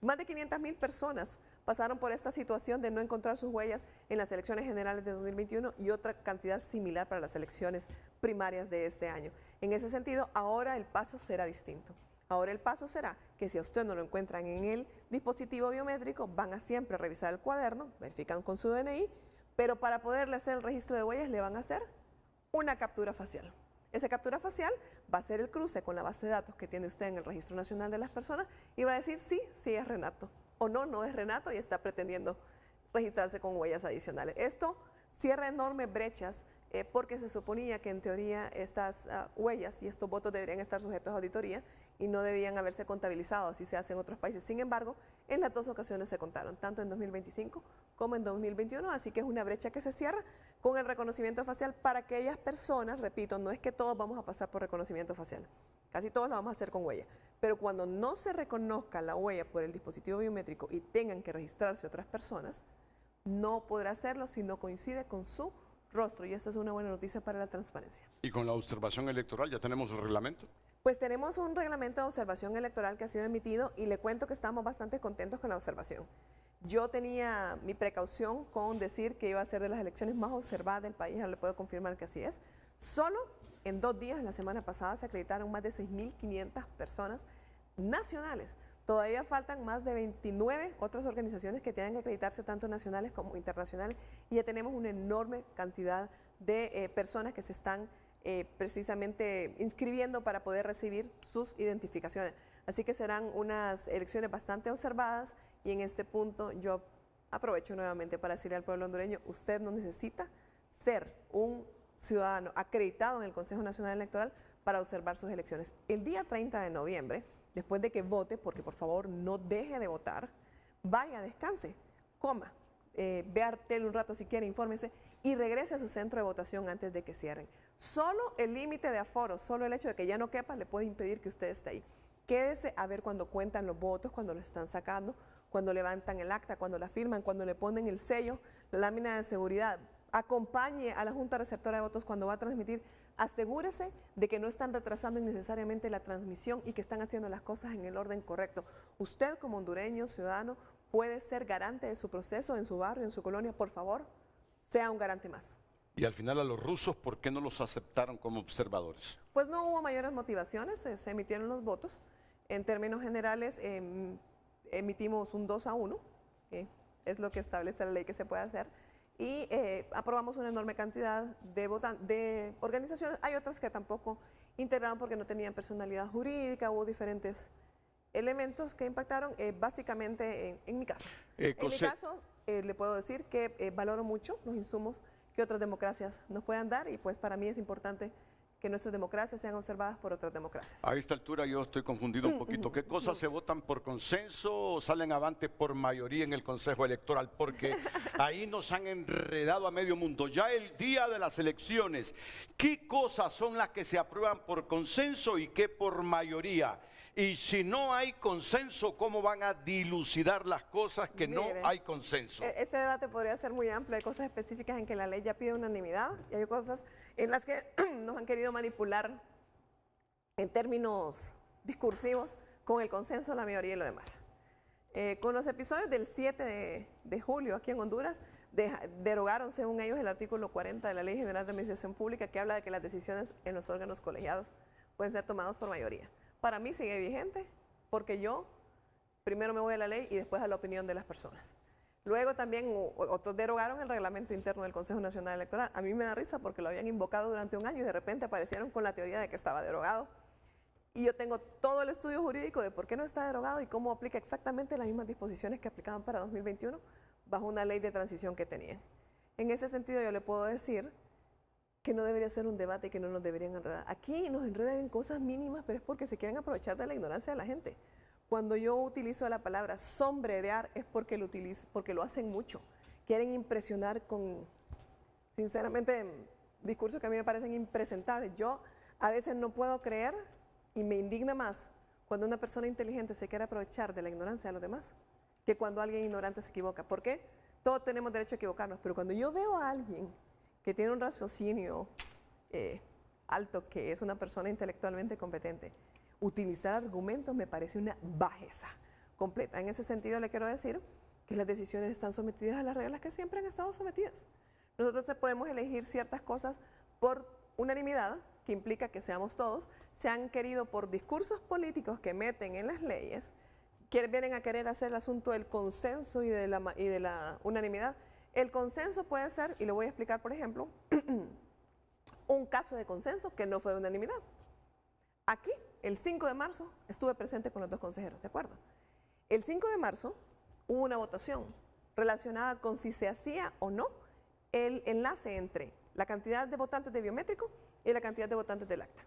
Más de 500,000 personas pasaron por esta situación de no encontrar sus huellas en las elecciones generales de 2021 y otra cantidad similar para las elecciones primarias de este año. En ese sentido, ahora el paso será distinto. Ahora el paso será que si a usted no lo encuentran en el dispositivo biométrico, van a siempre revisar el cuaderno, verifican con su DNI, pero para poderle hacer el registro de huellas le van a hacer una captura facial. Esa captura facial va a ser el cruce con la base de datos que tiene usted en el Registro Nacional de las Personas y va a decir sí, sí es Renato, o no, no es Renato y está pretendiendo registrarse con huellas adicionales. Esto cierra enormes brechas porque se suponía que en teoría estas huellas y estos votos deberían estar sujetos a auditoría y no debían haberse contabilizado, así se hace en otros países. Sin embargo, en las dos ocasiones se contaron, tanto en 2025 como en 2021, así que es una brecha que se cierra con el reconocimiento facial para aquellas personas, repito, no es que todos vamos a pasar por reconocimiento facial, casi todos lo vamos a hacer con huella, pero cuando no se reconozca la huella por el dispositivo biométrico y tengan que registrarse otras personas, no podrá hacerlo si no coincide con su rostro, y esto es una buena noticia para la transparencia. ¿Y con la observación electoral ya tenemos el reglamento? Pues tenemos un reglamento de observación electoral que ha sido emitido y le cuento que estamos bastante contentos con la observación. Yo tenía mi precaución con decir que iba a ser de las elecciones más observadas del país, ahora le puedo confirmar que así es. Solo en 2 días, la semana pasada, se acreditaron más de 6.500 personas nacionales. Todavía faltan más de 29 otras organizaciones que tienen que acreditarse tanto nacionales como internacionales y ya tenemos una enorme cantidad de personas que se están precisamente inscribiendo para poder recibir sus identificaciones. Así que serán unas elecciones bastante observadas y en este punto yo aprovecho nuevamente para decirle al pueblo hondureño, usted no necesita ser un ciudadano acreditado en el Consejo Nacional Electoral para observar sus elecciones. El día 30 de noviembre, después de que vote, porque por favor no deje de votar, vaya, descanse, coma, vea tele un rato si quiere, infórmese y regrese a su centro de votación antes de que cierren. Solo el límite de aforo, solo el hecho de que ya no quepa le puede impedir que usted esté ahí. Quédese a ver cuando cuentan los votos, cuando los están sacando, cuando levantan el acta, cuando la firman, cuando le ponen el sello, la lámina de seguridad. Acompañe a la Junta Receptora de Votos cuando va a transmitir. Asegúrese de que no están retrasando innecesariamente la transmisión y que están haciendo las cosas en el orden correcto. Usted como hondureño, ciudadano, puede ser garante de su proceso en su barrio, en su colonia. Por favor, sea un garante más. Y al final a los rusos, ¿por qué no los aceptaron como observadores? Pues no hubo mayores motivaciones, se emitieron los votos. En términos generales, emitimos un 2-1. es lo que establece la ley que se puede hacer. Y aprobamos una enorme cantidad de organizaciones. Hay otras que tampoco integraron porque no tenían personalidad jurídica, hubo diferentes elementos que impactaron, básicamente en mi caso. En mi caso, le puedo decir que valoro mucho los insumos que otras democracias nos puedan dar y pues para mí es importante que nuestras democracias sean observadas por otras democracias. A esta altura yo estoy confundido un poquito. ¿Qué cosas se votan por consenso o salen avante por mayoría en el Consejo Electoral? Porque ahí nos han enredado a medio mundo. Ya el día de las elecciones, ¿qué cosas son las que se aprueban por consenso y qué por mayoría? Y si no hay consenso, ¿cómo van a dilucidar las cosas que no hay consenso? Este debate podría ser muy amplio. Hay cosas específicas en que la ley ya pide unanimidad y hay cosas en las que nos han querido manipular en términos discursivos con el consenso, la mayoría y lo demás. Con los episodios del 7 de julio aquí en Honduras, derogaron, según ellos, el artículo 40 de la Ley General de Administración Pública que habla de que las decisiones en los órganos colegiados pueden ser tomadas por mayoría. Para mí sigue vigente porque yo primero me voy a la ley y después a la opinión de las personas. Luego también otros derogaron el reglamento interno del Consejo Nacional Electoral. A mí me da risa porque lo habían invocado durante un año y de repente aparecieron con la teoría de que estaba derogado. Y yo tengo todo el estudio jurídico de por qué no está derogado y cómo aplica exactamente las mismas disposiciones que aplicaban para 2021 bajo una ley de transición que tenían. En ese sentido yo le puedo decir que no debería ser un debate y que no nos deberían enredar. Aquí nos enredan en cosas mínimas, pero es porque se quieren aprovechar de la ignorancia de la gente. Cuando yo utilizo la palabra sombrerear es porque lo hacen mucho. Quieren impresionar con, sinceramente, discursos que a mí me parecen impresentables. Yo a veces no puedo creer y me indigna más cuando una persona inteligente se quiere aprovechar de la ignorancia de los demás que cuando alguien ignorante se equivoca. ¿Por qué? Todos tenemos derecho a equivocarnos, pero cuando yo veo a alguien que tiene un raciocinio alto, que es una persona intelectualmente competente, utilizar argumentos me parece una bajeza completa. En ese sentido le quiero decir que las decisiones están sometidas a las reglas que siempre han estado sometidas. Nosotros podemos elegir ciertas cosas por unanimidad, que implica que seamos todos. Se han querido por discursos políticos que meten en las leyes, que vienen a querer hacer el asunto del consenso y de la unanimidad. El consenso puede ser, y lo voy a explicar por ejemplo, un caso de consenso que no fue de unanimidad. Aquí, el 5 de marzo, estuve presente con los dos consejeros, ¿de acuerdo? El 5 de marzo hubo una votación relacionada con si se hacía o no el enlace entre la cantidad de votantes de biométrico y la cantidad de votantes del acta.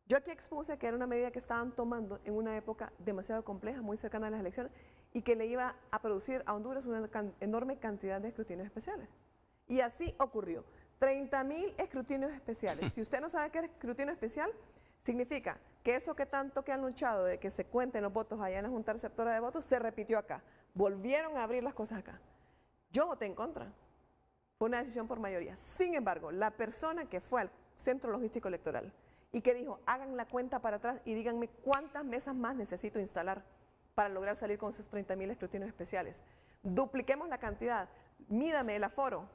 Yo aquí expuse que era una medida que estaban tomando en una época demasiado compleja, muy cercana a las elecciones, y que le iba a producir a Honduras una enorme cantidad de escrutinios especiales. Y así ocurrió. 30,000 escrutinios especiales. Si usted no sabe qué es escrutinio especial, significa que eso que tanto que han luchado de que se cuenten los votos allá en la Junta Receptora de Votos, se repitió acá. Volvieron a abrir las cosas acá. Yo voté en contra. Fue una decisión por mayoría. Sin embargo, la persona que fue al Centro Logístico Electoral y que dijo, hagan la cuenta para atrás y díganme cuántas mesas más necesito instalar para lograr salir con esos 30,000 escrutinios especiales. Dupliquemos la cantidad, mídame el aforo,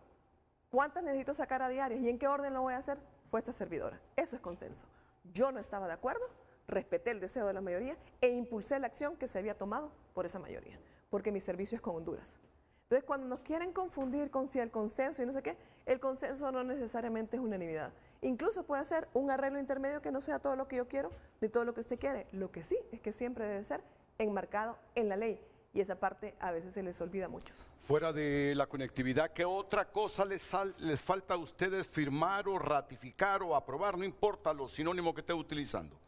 cuántas necesito sacar a diario y en qué orden lo voy a hacer, fue esta servidora. Eso es consenso. Yo no estaba de acuerdo, respeté el deseo de la mayoría e impulsé la acción que se había tomado por esa mayoría, porque mi servicio es con Honduras. Entonces, cuando nos quieren confundir con si el consenso y no sé qué, el consenso no necesariamente es unanimidad. Incluso puede ser un arreglo intermedio que no sea todo lo que yo quiero ni todo lo que usted quiere. Lo que sí es que siempre debe ser enmarcado en la ley. Y esa parte a veces se les olvida a muchos. Fuera de la conectividad, ¿qué otra cosa les falta a ustedes firmar o ratificar o aprobar? No importa lo sinónimo que esté utilizando.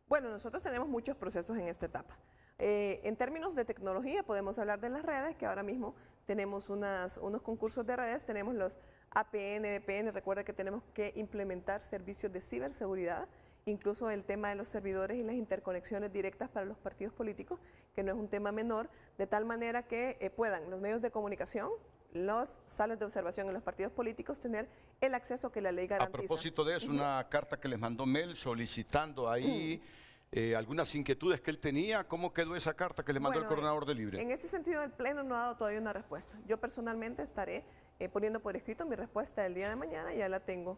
Bueno, nosotros tenemos muchos procesos en esta etapa. En términos de tecnología podemos hablar de las redes, que ahora mismo tenemos unos concursos de redes, tenemos los APN, VPN, recuerda que tenemos que implementar servicios de ciberseguridad, incluso el tema de los servidores y las interconexiones directas para los partidos políticos, que no es un tema menor, de tal manera que puedan los medios de comunicación, las salas de observación en los partidos políticos tener el acceso que la ley garantiza. A propósito de eso, una carta que les mandó Mel solicitando ahí algunas inquietudes que él tenía. ¿Cómo quedó esa carta que le mandó el coordinador de Libre? En ese sentido, el Pleno no ha dado todavía una respuesta. Yo personalmente estaré poniendo por escrito mi respuesta del día de mañana, ya la tengo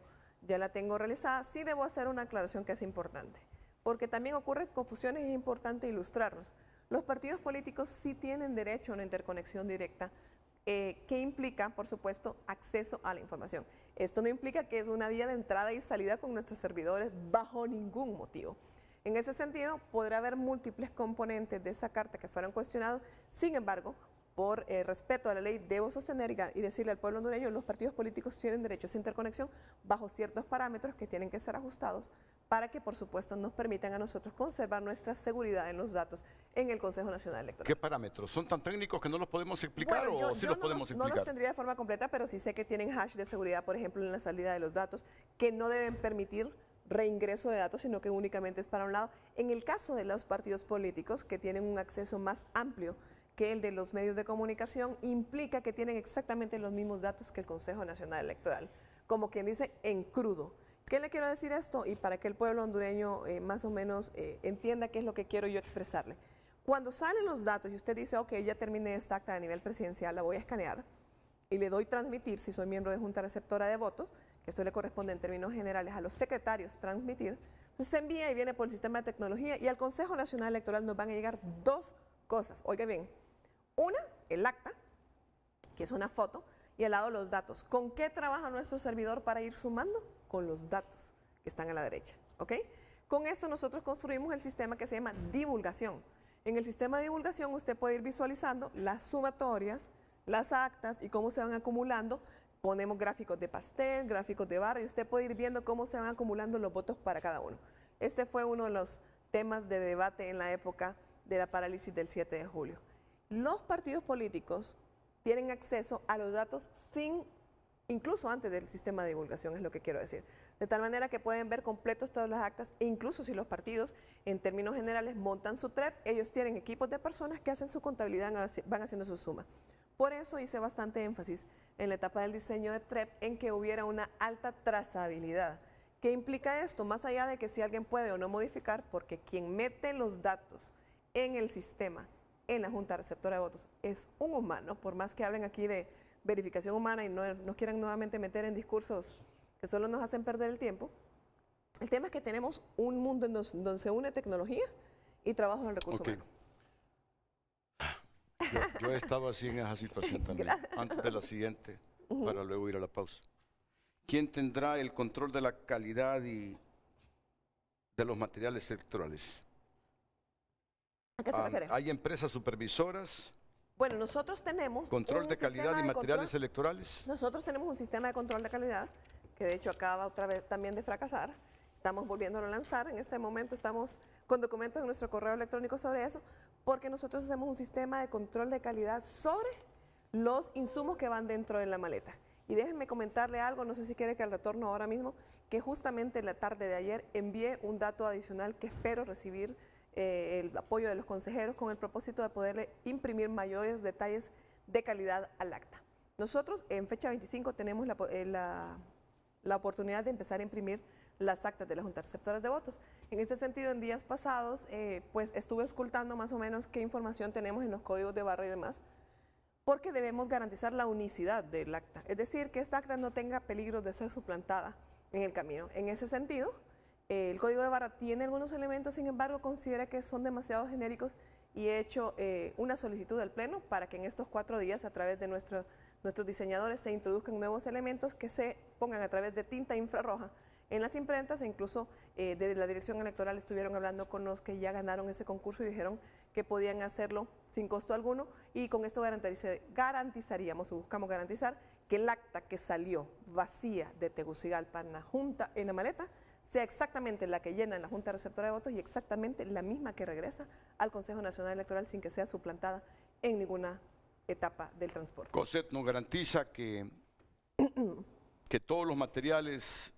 realizada. Sí debo hacer una aclaración que es importante, porque también ocurren confusiones y es importante ilustrarnos. Los partidos políticos sí tienen derecho a una interconexión directa que implica, por supuesto, acceso a la información. Esto no implica que es una vía de entrada y salida con nuestros servidores bajo ningún motivo. En ese sentido, podrá haber múltiples componentes de esa carta que fueron cuestionados. Sin embargo, por respeto a la ley, debo sostener y decirle al pueblo hondureño, los partidos políticos tienen derecho a esa interconexión bajo ciertos parámetros que tienen que ser ajustados para que, por supuesto, nos permitan a nosotros conservar nuestra seguridad en los datos en el Consejo Nacional Electoral. ¿Qué parámetros? ¿Son tan técnicos que no los podemos explicar o sí los podemos explicar? No los tendría de forma completa, pero sí sé que tienen hash de seguridad, por ejemplo, en la salida de los datos, que no deben permitir reingreso de datos, sino que únicamente es para un lado. En el caso de los partidos políticos, que tienen un acceso más amplio que el de los medios de comunicación, implica que tienen exactamente los mismos datos que el Consejo Nacional Electoral, como quien dice, en crudo. ¿Qué le quiero decir esto? Y para que el pueblo hondureño más o menos entienda qué es lo que quiero yo expresarle. Cuando salen los datos y usted dice, ok, ya terminé esta acta a nivel presidencial, la voy a escanear y le doy transmitir si soy miembro de Junta Receptora de Votos, que esto le corresponde en términos generales a los secretarios transmitir, entonces se envía y viene por el sistema de tecnología y al Consejo Nacional Electoral nos van a llegar dos cosas. Oiga bien, una, el acta, que es una foto, y al lado los datos. ¿Con qué trabaja nuestro servidor para ir sumando? Con los datos que están a la derecha, ¿ok? Con esto nosotros construimos el sistema que se llama divulgación. En el sistema de divulgación usted puede ir visualizando las sumatorias, las actas y cómo se van acumulando. Ponemos gráficos de pastel, gráficos de barra y usted puede ir viendo cómo se van acumulando los votos para cada uno. Este fue uno de los temas de debate en la época de la parálisis del 7 de julio. Los partidos políticos tienen acceso a los datos incluso antes del sistema de divulgación, es lo que quiero decir. De tal manera que pueden ver completos todas las actas e incluso si los partidos, en términos generales, montan su TREP, ellos tienen equipos de personas que hacen su contabilidad, van haciendo su suma. Por eso hice bastante énfasis en la etapa del diseño de TREP en que hubiera una alta trazabilidad. ¿Qué implica esto? Más allá de que si alguien puede o no modificar, porque quien mete los datos en el sistema, en la Junta Receptora de Votos, es un humano, por más que hablen aquí de verificación humana y no nos quieran nuevamente meter en discursos que solo nos hacen perder el tiempo. El tema es que tenemos un mundo en donde se une tecnología y trabajo en el recurso humano. Yo he estado así en esa situación también, antes de la siguiente, para luego ir a la pausa. ¿Quién tendrá el control de la calidad y de los materiales electorales? ¿A qué se refiere? ¿Hay empresas supervisoras? Bueno, nosotros tenemos ¿Control de calidad y materiales electorales? Nosotros tenemos un sistema de control de calidad, que de hecho acaba otra vez también de fracasar. Estamos volviéndolo a lanzar. En este momento estamos con documentos en nuestro correo electrónico sobre eso, porque nosotros hacemos un sistema de control de calidad sobre los insumos que van dentro de la maleta. Y déjenme comentarle algo, no sé si quiere que al retorno ahora mismo, que justamente en la tarde de ayer envié un dato adicional que espero recibir el apoyo de los consejeros con el propósito de poderle imprimir mayores detalles de calidad al acta. Nosotros en fecha 25 tenemos la oportunidad de empezar a imprimir las actas de las juntas receptoras de votos. En este sentido, en días pasados, pues estuve escultando más o menos qué información tenemos en los códigos de barra y demás, porque debemos garantizar la unicidad del acta, es decir, que esta acta no tenga peligro de ser suplantada en el camino. En ese sentido, el código de barra tiene algunos elementos, sin embargo, considera que son demasiado genéricos y he hecho una solicitud al Pleno para que en estos 4 días, a través de nuestros diseñadores, se introduzcan nuevos elementos que se pongan a través de tinta infrarroja en las imprentas, e incluso desde la dirección electoral estuvieron hablando con los que ya ganaron ese concurso y dijeron que podían hacerlo sin costo alguno, y con esto garantizaríamos o buscamos garantizar que el acta que salió vacía de Tegucigalpa en la maleta sea exactamente la que llena en la Junta Receptora de Votos y exactamente la misma que regresa al Consejo Nacional Electoral sin que sea suplantada en ninguna etapa del transporte. COSET nos garantiza que todos los materiales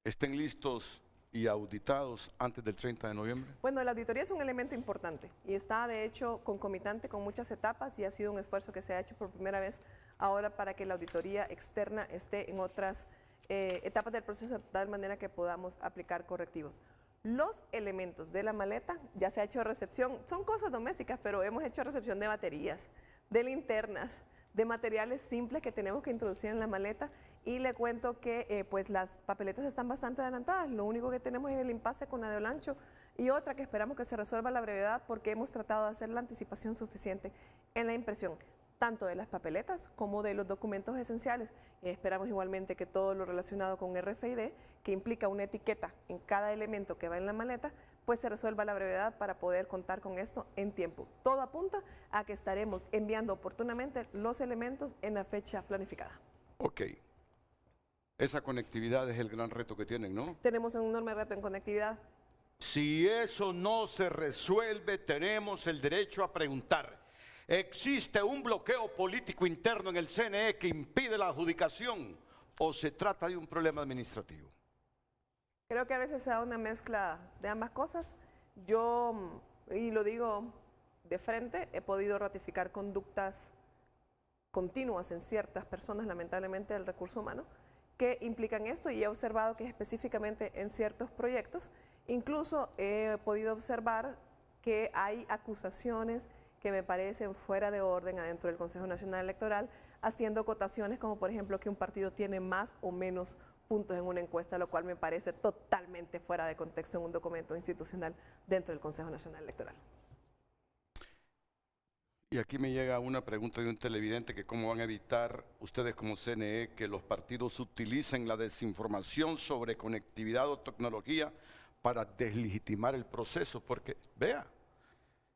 estén listos y auditados antes del 30 de noviembre. Bueno, la auditoría es un elemento importante y está de hecho concomitante con muchas etapas y ha sido un esfuerzo que se ha hecho por primera vez ahora para que la auditoría externa esté en otras etapas del proceso de tal manera que podamos aplicar correctivos. Los elementos de la maleta, ya se ha hecho recepción, son cosas domésticas, pero hemos hecho recepción de baterías, de linternas, de materiales simples que tenemos que introducir en la maleta, y le cuento que pues las papeletas están bastante adelantadas. Lo único que tenemos es el impasse con la de Olancho y otra que esperamos que se resuelva a la brevedad porque hemos tratado de hacer la anticipación suficiente en la impresión. tanto de las papeletas como de los documentos esenciales. Esperamos igualmente que todo lo relacionado con RFID, que implica una etiqueta en cada elemento que va en la maleta, pues se resuelva a la brevedad para poder contar con esto en tiempo. Todo apunta a que estaremos enviando oportunamente los elementos en la fecha planificada. Ok. Esa conectividad es el gran reto que tienen, ¿no? Tenemos un enorme reto en conectividad. Si eso no se resuelve, tenemos el derecho a preguntar. ¿Existe un bloqueo político interno en el CNE que impide la adjudicación o se trata de un problema administrativo? Creo que a veces se da una mezcla de ambas cosas. Yo, y lo digo de frente, he podido ratificar conductas continuas en ciertas personas, lamentablemente, del recurso humano, que implican esto, y he observado que específicamente en ciertos proyectos, incluso he podido observar que hay acusaciones que me parecen fuera de orden adentro del Consejo Nacional Electoral, haciendo acotaciones como por ejemplo que un partido tiene más o menos puntos en una encuesta, lo cual me parece totalmente fuera de contexto en un documento institucional dentro del Consejo Nacional Electoral. Y aquí me llega una pregunta de un televidente que cómo van a evitar ustedes como CNE que los partidos utilicen la desinformación sobre conectividad o tecnología para deslegitimar el proceso, porque vea,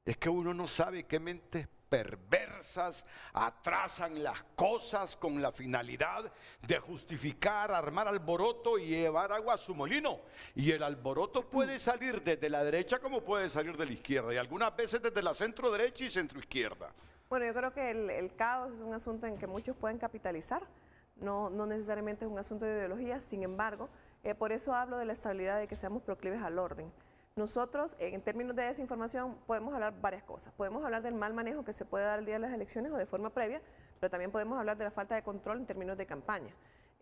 es que uno no sabe qué mentes perversas atrasan las cosas con la finalidad de justificar, armar alboroto y llevar agua a su molino. Y el alboroto puede salir desde la derecha como puede salir de la izquierda, y algunas veces desde la centro derecha y centro izquierda. Bueno, yo creo que el caos es un asunto en que muchos pueden capitalizar, no necesariamente es un asunto de ideología. Sin embargo, por eso hablo de la estabilidad, de que seamos proclives al orden. Nosotros, en términos de desinformación, podemos hablar varias cosas. Podemos hablar del mal manejo que se puede dar el día de las elecciones o de forma previa, pero también podemos hablar de la falta de control en términos de campaña.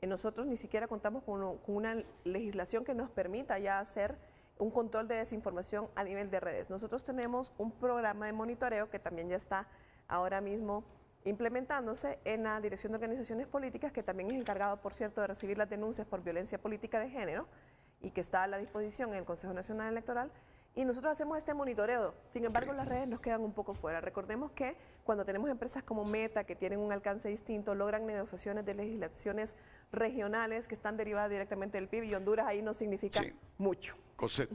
Nosotros ni siquiera contamos con una legislación que nos permita ya hacer un control de desinformación a nivel de redes. Nosotros tenemos un programa de monitoreo que también ya está ahora mismo implementándose en la Dirección de Organizaciones Políticas, que también es encargado, por cierto, de recibir las denuncias por violencia política de género, y que está a la disposición en el Consejo Nacional Electoral, y nosotros hacemos este monitoreo. Sin embargo, las redes nos quedan un poco fuera. Recordemos que cuando tenemos empresas como Meta, que tienen un alcance distinto, logran negociaciones de legislaciones regionales que están derivadas directamente del PIB, y Honduras ahí no significa mucho. Cosette,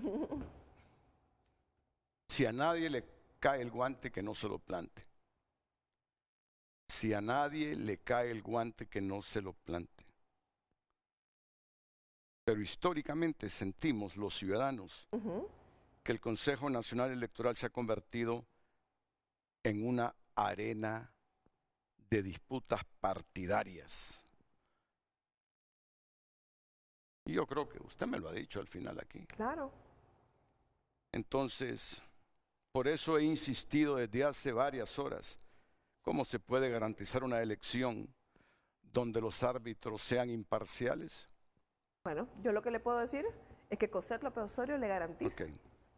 si a nadie le cae el guante, que no se lo plante. Si a nadie le cae el guante, que no se lo plante. Pero históricamente sentimos los ciudadanos que el Consejo Nacional Electoral se ha convertido en una arena de disputas partidarias. Y yo creo que usted me lo ha dicho al final aquí. Claro. Entonces, por eso he insistido desde hace varias horas, ¿cómo se puede garantizar una elección donde los árbitros sean imparciales? Bueno, yo lo que le puedo decir es que Cosette López Osorio le garantiza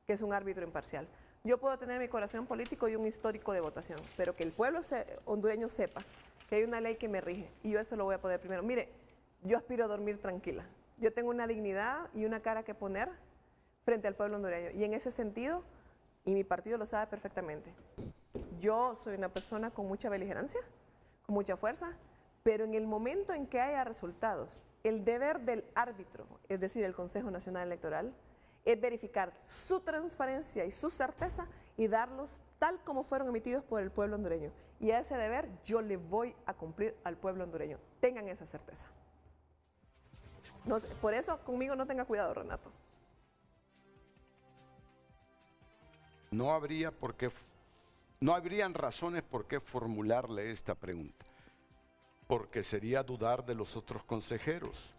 que es un árbitro imparcial. Yo puedo tener mi corazón político y un histórico de votación, pero que el pueblo hondureño sepa que hay una ley que me rige, y yo eso lo voy a poder primero. Mire, yo aspiro a dormir tranquila. Yo tengo una dignidad y una cara que poner frente al pueblo hondureño, y en ese sentido, y mi partido lo sabe perfectamente, yo soy una persona con mucha beligerancia, con mucha fuerza, pero en el momento en que haya resultados, el deber del árbitro, es decir, el Consejo Nacional Electoral, es verificar su transparencia y su certeza y darlos tal como fueron emitidos por el pueblo hondureño. Y a ese deber yo le voy a cumplir al pueblo hondureño. Tengan esa certeza. No, por eso conmigo no tenga cuidado, Renato. No habrían razones por qué formularle esta pregunta, porque sería dudar de los otros consejeros.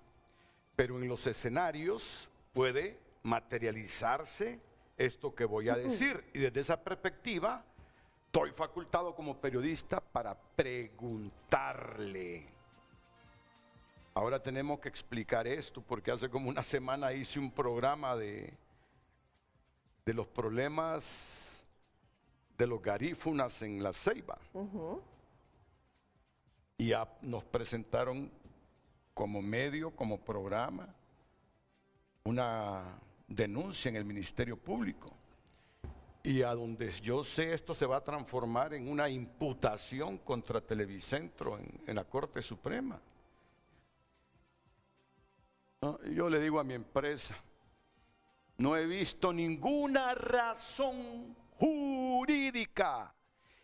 Pero en los escenarios puede materializarse esto que voy a decir, y desde esa perspectiva estoy facultado como periodista para preguntarle. Ahora tenemos que explicar esto, porque hace como una semana hice un programa de los problemas de los garífunas en La Ceiba. Y ya nos presentaron como medio, como programa, una denuncia en el Ministerio Público. Y a donde yo sé, esto se va a transformar en una imputación contra Televicentro en la Corte Suprema. ¿No? Yo le digo a mi empresa, no he visto ninguna razón jurídica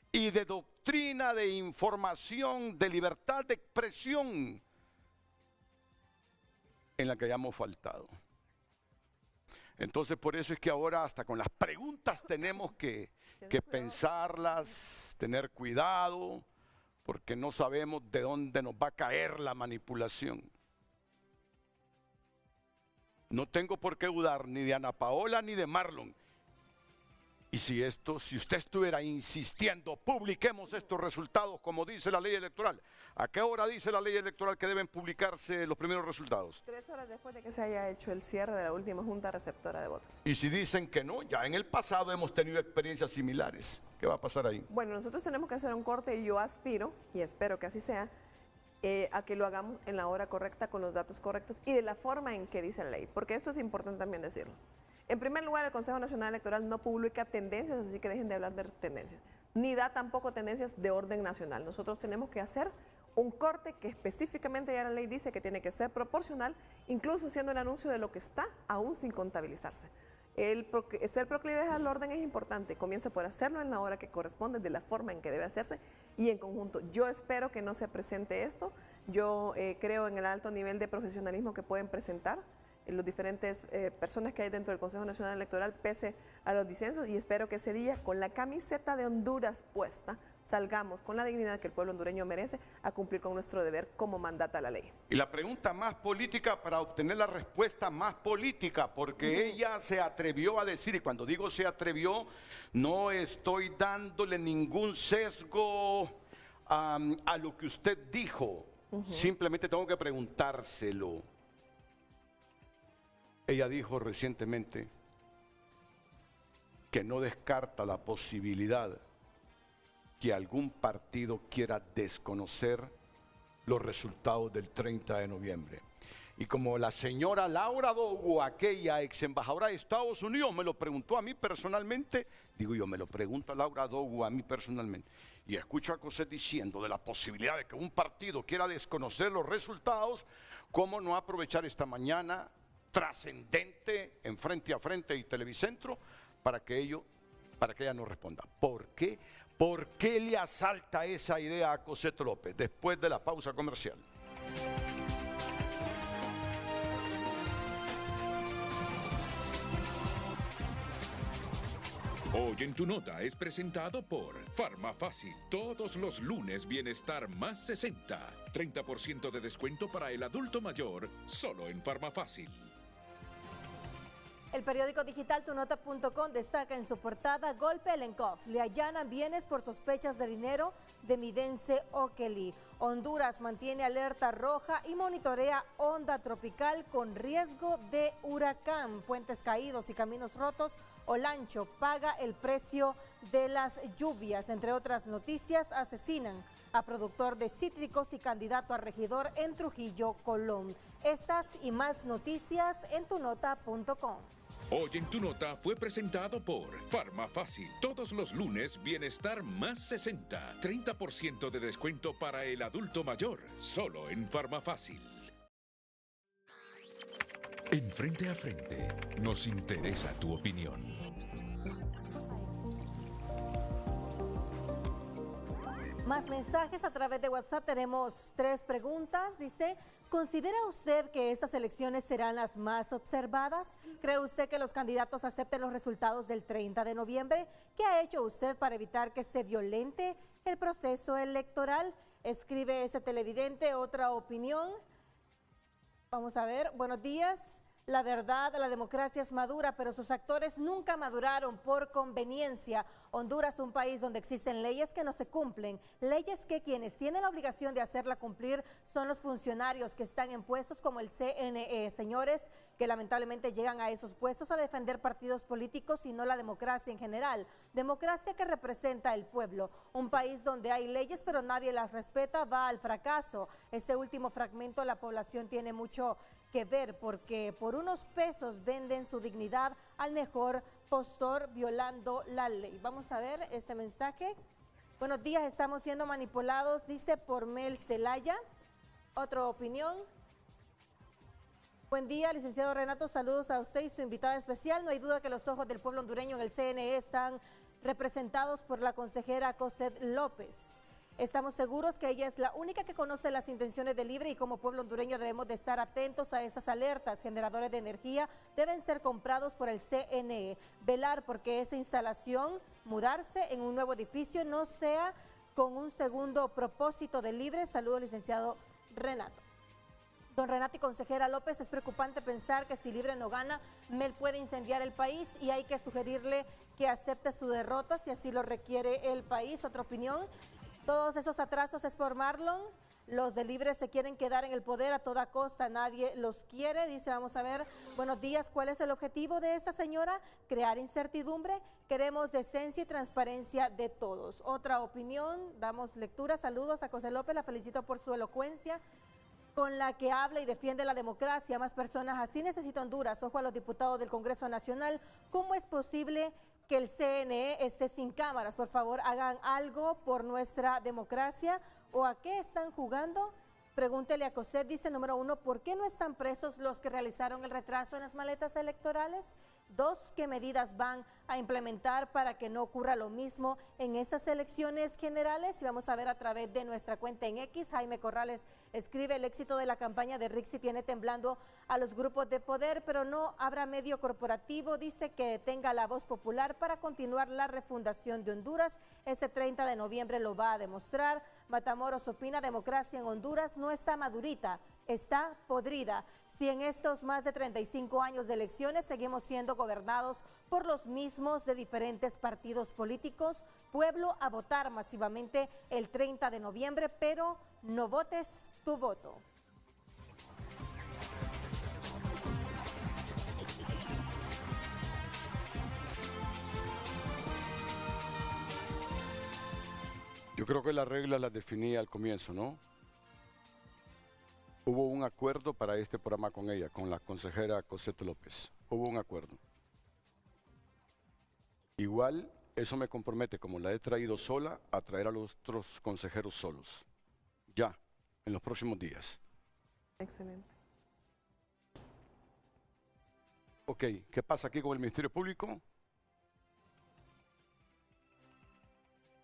y de doctrina de información, de libertad de expresión en la que hayamos faltado. Entonces por eso es que ahora hasta con las preguntas tenemos que pensarlas, tener cuidado, porque no sabemos de dónde nos va a caer la manipulación. No tengo por qué dudar ni de Ana Paola ni de Marlon. Y si usted estuviera insistiendo, publiquemos estos resultados como dice la ley electoral. ¿A qué hora dice la ley electoral que deben publicarse los primeros resultados? 3 horas después de que se haya hecho el cierre de la última junta receptora de votos. Y si dicen que no, ya en el pasado hemos tenido experiencias similares. ¿Qué va a pasar ahí? Bueno, nosotros tenemos que hacer un corte y yo aspiro, y espero que así sea, a que lo hagamos en la hora correcta, con los datos correctos y de la forma en que dice la ley, porque esto es importante también decirlo. En primer lugar, el Consejo Nacional Electoral no publica tendencias, así que dejen de hablar de tendencias, ni da tampoco tendencias de orden nacional. Nosotros tenemos que hacer un corte que específicamente ya la ley dice que tiene que ser proporcional, incluso siendo el anuncio de lo que está aún sin contabilizarse. Ser proclives al orden es importante, comienza por hacerlo en la hora que corresponde, de la forma en que debe hacerse y en conjunto. Yo espero que no se presente esto, yo creo en el alto nivel de profesionalismo que pueden presentar los diferentes personas que hay dentro del Consejo Nacional Electoral pese a los disensos, y espero que ese día con la camiseta de Honduras puesta salgamos con la dignidad que el pueblo hondureño merece a cumplir con nuestro deber como mandata la ley. Y la pregunta más política para obtener la respuesta más política, porque ella se atrevió a decir, y cuando digo se atrevió, no estoy dándole ningún sesgo a lo que usted dijo, simplemente tengo que preguntárselo. Ella dijo recientemente que no descarta la posibilidad que algún partido quiera desconocer los resultados del 30 de noviembre. Y como la señora Laura Dogu, aquella ex embajadora de Estados Unidos, me lo preguntó a mí personalmente, digo yo, me lo pregunta Laura Dogu a mí personalmente, y escucho a Cosette diciendo de la posibilidad de que un partido quiera desconocer los resultados, ¿cómo no aprovechar esta mañana trascendente en Frente a Frente y Televicentro para que ella nos responda? ¿Por qué? ¿Por qué le asalta esa idea a Cosette López? Después de la pausa comercial. Hoy en tu nota es presentado por Farmafácil. Todos los lunes Bienestar más 60. 30% de descuento para el adulto mayor, solo en Farmafácil. El periódico digital tunota.com destaca en su portada: golpe el ENCOF, le allanan bienes por sospechas de dinero de Midense Okeli. Honduras mantiene alerta roja y monitorea onda tropical con riesgo de huracán. Puentes caídos y caminos rotos, Olancho paga el precio de las lluvias. Entre otras noticias, asesinan a productor de cítricos y candidato a regidor en Trujillo, Colón. Estas y más noticias en tunota.com. Hoy en tu nota fue presentado por Farmafácil. Todos los lunes Bienestar más 60. 30% de descuento para el adulto mayor, solo en Farmafácil. En Frente a Frente nos interesa tu opinión. Más mensajes a través de WhatsApp. Tenemos 3 preguntas. Dice: ¿considera usted que estas elecciones serán las más observadas? ¿Cree usted que los candidatos acepten los resultados del 30 de noviembre? ¿Qué ha hecho usted para evitar que se violente el proceso electoral? Escribe ese televidente. Otra opinión. Vamos a ver. Buenos días. La verdad, la democracia es madura, pero sus actores nunca maduraron por conveniencia. Honduras es un país donde existen leyes que no se cumplen, leyes que quienes tienen la obligación de hacerla cumplir son los funcionarios que están en puestos como el CNE. Señores que lamentablemente llegan a esos puestos a defender partidos políticos y no la democracia en general. Democracia que representa al pueblo. Un país donde hay leyes pero nadie las respeta va al fracaso. Este último fragmento, la población tiene mucho que ver, porque por unos pesos venden su dignidad al mejor postor violando la ley. Vamos a ver este mensaje. Buenos días, estamos siendo manipulados, dice por Mel Celaya. Otra opinión. Buen día, licenciado Renato, saludos a usted y su invitada especial. No hay duda que los ojos del pueblo hondureño en el CNE están representados por la consejera Cosette López. Estamos seguros que ella es la única que conoce las intenciones de Libre y como pueblo hondureño debemos de estar atentos a esas alertas. Generadores de energía deben ser comprados por el CNE. Velar porque esa instalación, mudarse en un nuevo edificio, no sea con un segundo propósito de Libre. Saludos, licenciado Renato. Don Renato y consejera López, es preocupante pensar que si Libre no gana, Mel puede incendiar el país y hay que sugerirle que acepte su derrota si así lo requiere el país. Otra opinión. Todos esos atrasos es por Marlon. Los de Libre se quieren quedar en el poder a toda costa, nadie los quiere. Dice, vamos a ver, buenos días, ¿cuál es el objetivo de esa señora? Crear incertidumbre. Queremos decencia y transparencia de todos. Otra opinión, damos lectura. Saludos a José López, la felicito por su elocuencia con la que habla y defiende la democracia. Más personas así necesita Honduras. Ojo a los diputados del Congreso Nacional. ¿Cómo es posible que el CNE esté sin cámaras? Por favor, hagan algo por nuestra democracia. ¿O a qué están jugando? Pregúntele a Cosette. Dice, número 1, ¿por qué no están presos los que realizaron el retraso en las maletas electorales? 2, ¿qué medidas van a implementar para que no ocurra lo mismo en esas elecciones generales? Y vamos a ver a través de nuestra cuenta en X. Jaime Corrales escribe, el éxito de la campaña de Rixi tiene temblando a los grupos de poder, pero no habrá medio corporativo, dice, que tenga la voz popular para continuar la refundación de Honduras. Este 30 de noviembre lo va a demostrar. Matamoros opina, democracia en Honduras no está madurita, está podrida. Si en estos más de 35 años de elecciones seguimos siendo gobernados por los mismos de diferentes partidos políticos, pueblo a votar masivamente el 30 de noviembre, pero no votes tu voto. Yo creo que las reglas las definía al comienzo, ¿no? Hubo un acuerdo para este programa con ella, con la consejera Cosette López. Hubo un acuerdo. Igual, eso me compromete, como la he traído sola, a traer a los otros consejeros solos. Ya, en los próximos días. Excelente. Ok, ¿qué pasa aquí con el Ministerio Público?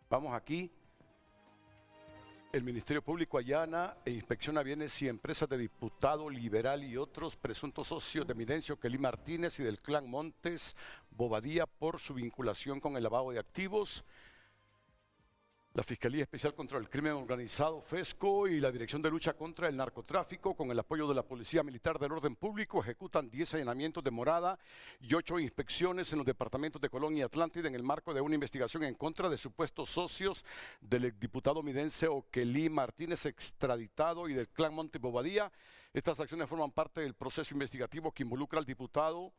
Vamos aquí. El Ministerio Público allana e inspecciona bienes y empresas de diputado liberal y otros presuntos socios de Midencio Kelly Martínez y del clan Montes Bobadilla por su vinculación con el lavado de activos. La Fiscalía Especial contra el Crimen Organizado, FESCO, y la Dirección de Lucha contra el Narcotráfico, con el apoyo de la Policía Militar del Orden Público, ejecutan 10 allanamientos de morada y 8 inspecciones en los departamentos de Colón y Atlántida en el marco de una investigación en contra de supuestos socios del exdiputado midense Okelí Martínez, extraditado, y del clan Monte Bobadilla. Estas acciones forman parte del proceso investigativo que involucra al diputado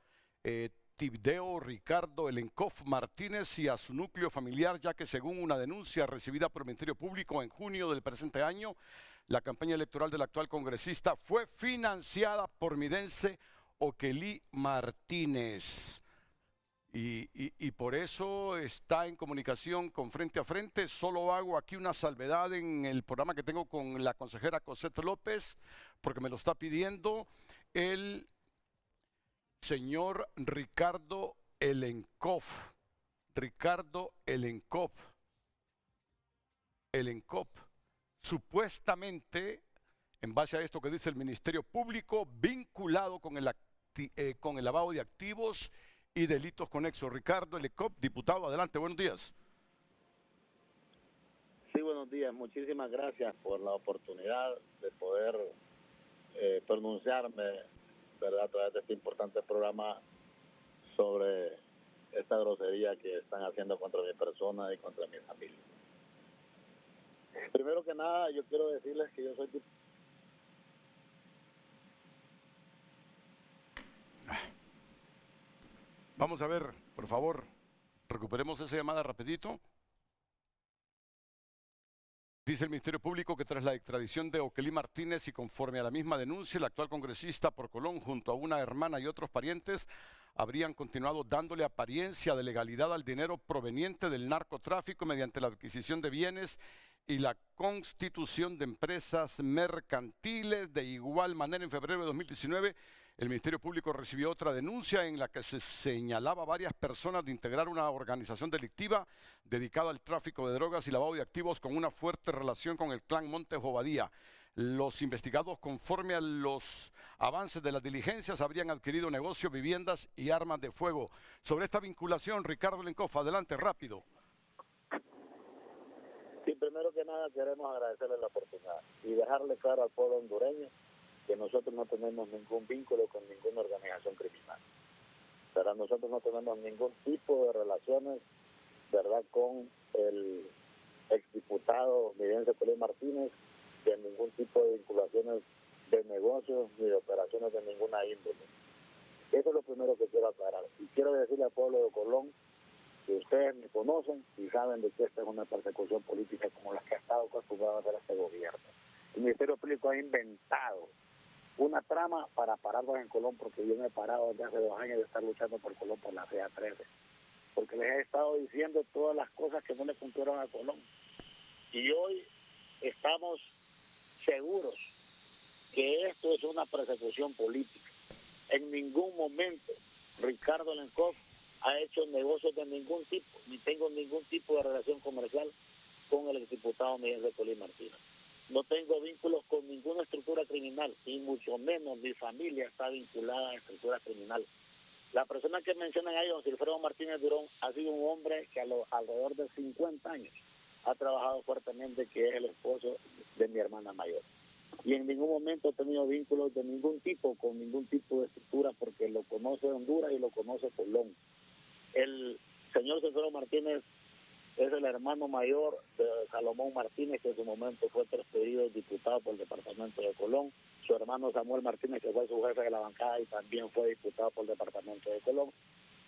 Tibdeo Ricardo Elencoff Martínez y a su núcleo familiar, ya que según una denuncia recibida por el Ministerio Público en junio del presente año, la campaña electoral del actual congresista fue financiada por midense Okelí Martínez. Y por eso está en comunicación con Frente a Frente. Solo hago aquí una salvedad en el programa que tengo con la consejera Cosette López, porque me lo está pidiendo el señor Ricardo Elencoff. Ricardo Elencoff. Supuestamente, en base a esto que dice el Ministerio Público, vinculado con el lavado de activos y delitos conexos. Ricardo Elencoff, diputado, adelante, buenos días. Sí, buenos días. Muchísimas gracias por la oportunidad de poder pronunciarme, ¿verdad?, a través de este importante programa sobre esta grosería que están haciendo contra mi persona y contra mi familia. Primero que nada, yo quiero decirles que yo soy... Vamos a ver, por favor, recuperemos esa llamada rapidito. Dice el Ministerio Público que tras la extradición de Okelí Martínez y conforme a la misma denuncia, el actual congresista por Colón junto a una hermana y otros parientes habrían continuado dándole apariencia de legalidad al dinero proveniente del narcotráfico mediante la adquisición de bienes y la constitución de empresas mercantiles. De igual manera, en febrero de 2019, el Ministerio Público recibió otra denuncia en la que se señalaba a varias personas de integrar una organización delictiva dedicada al tráfico de drogas y lavado de activos con una fuerte relación con el clan Montes Bobadilla. Los investigados, conforme a los avances de las diligencias, habrían adquirido negocios, viviendas y armas de fuego. Sobre esta vinculación, Ricardo Lencov, adelante, rápido. Sí, primero que nada queremos agradecerle la oportunidad y dejarle claro al pueblo hondureño que nosotros no tenemos ningún vínculo con ninguna organización criminal. Pero nosotros no tenemos ningún tipo de relaciones, ¿verdad?, con el exdiputado Miguel Okelí Martínez, de ningún tipo de vinculaciones de negocios ni de operaciones de ninguna índole. Eso es lo primero que quiero aclarar. Y quiero decirle al pueblo de Colón que ustedes me conocen y saben de que esta es una persecución política como la que ha estado acostumbrado a hacer este gobierno. El Ministerio Público ha inventado una trama para pararlos en Colón, porque yo me he parado desde hace 2 años de estar luchando por Colón por la CEA 13, porque les he estado diciendo todas las cosas que no le cumplieron a Colón. Y hoy estamos seguros que esto es una persecución política. En ningún momento Ricardo Lencov ha hecho negocios de ningún tipo, ni tengo ningún tipo de relación comercial con el exdiputado Miguel Okelí Martínez. No tengo vínculos con ninguna estructura criminal, y mucho menos mi familia está vinculada a estructura criminal. La persona que mencionan ahí, don Silfredo Martínez Durón, ha sido un hombre que alrededor de 50 años ha trabajado fuertemente, que es el esposo de mi hermana mayor. Y en ningún momento he tenido vínculos de ningún tipo, con ningún tipo de estructura, porque lo conoce Honduras y lo conoce Colón. El señor Silfredo Martínez es el hermano mayor de Salomón Martínez, que en su momento fue transferido diputado por el departamento de Colón. Su hermano Samuel Martínez, que fue su jefe de la bancada y también fue diputado por el departamento de Colón.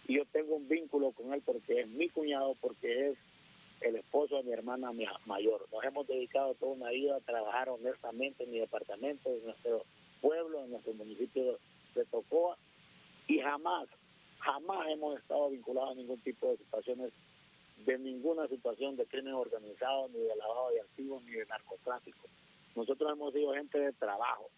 Y yo tengo un vínculo con él porque es mi cuñado, porque es el esposo de mi hermana mayor. Nos hemos dedicado toda una vida a trabajar honestamente en mi departamento, en nuestro pueblo, en nuestro municipio de Tocoa, y jamás hemos estado vinculados a ningún tipo de situaciones, de ninguna situación de crimen organizado, ni de lavado de activos, ni de narcotráfico. Nosotros hemos sido gente de trabajo.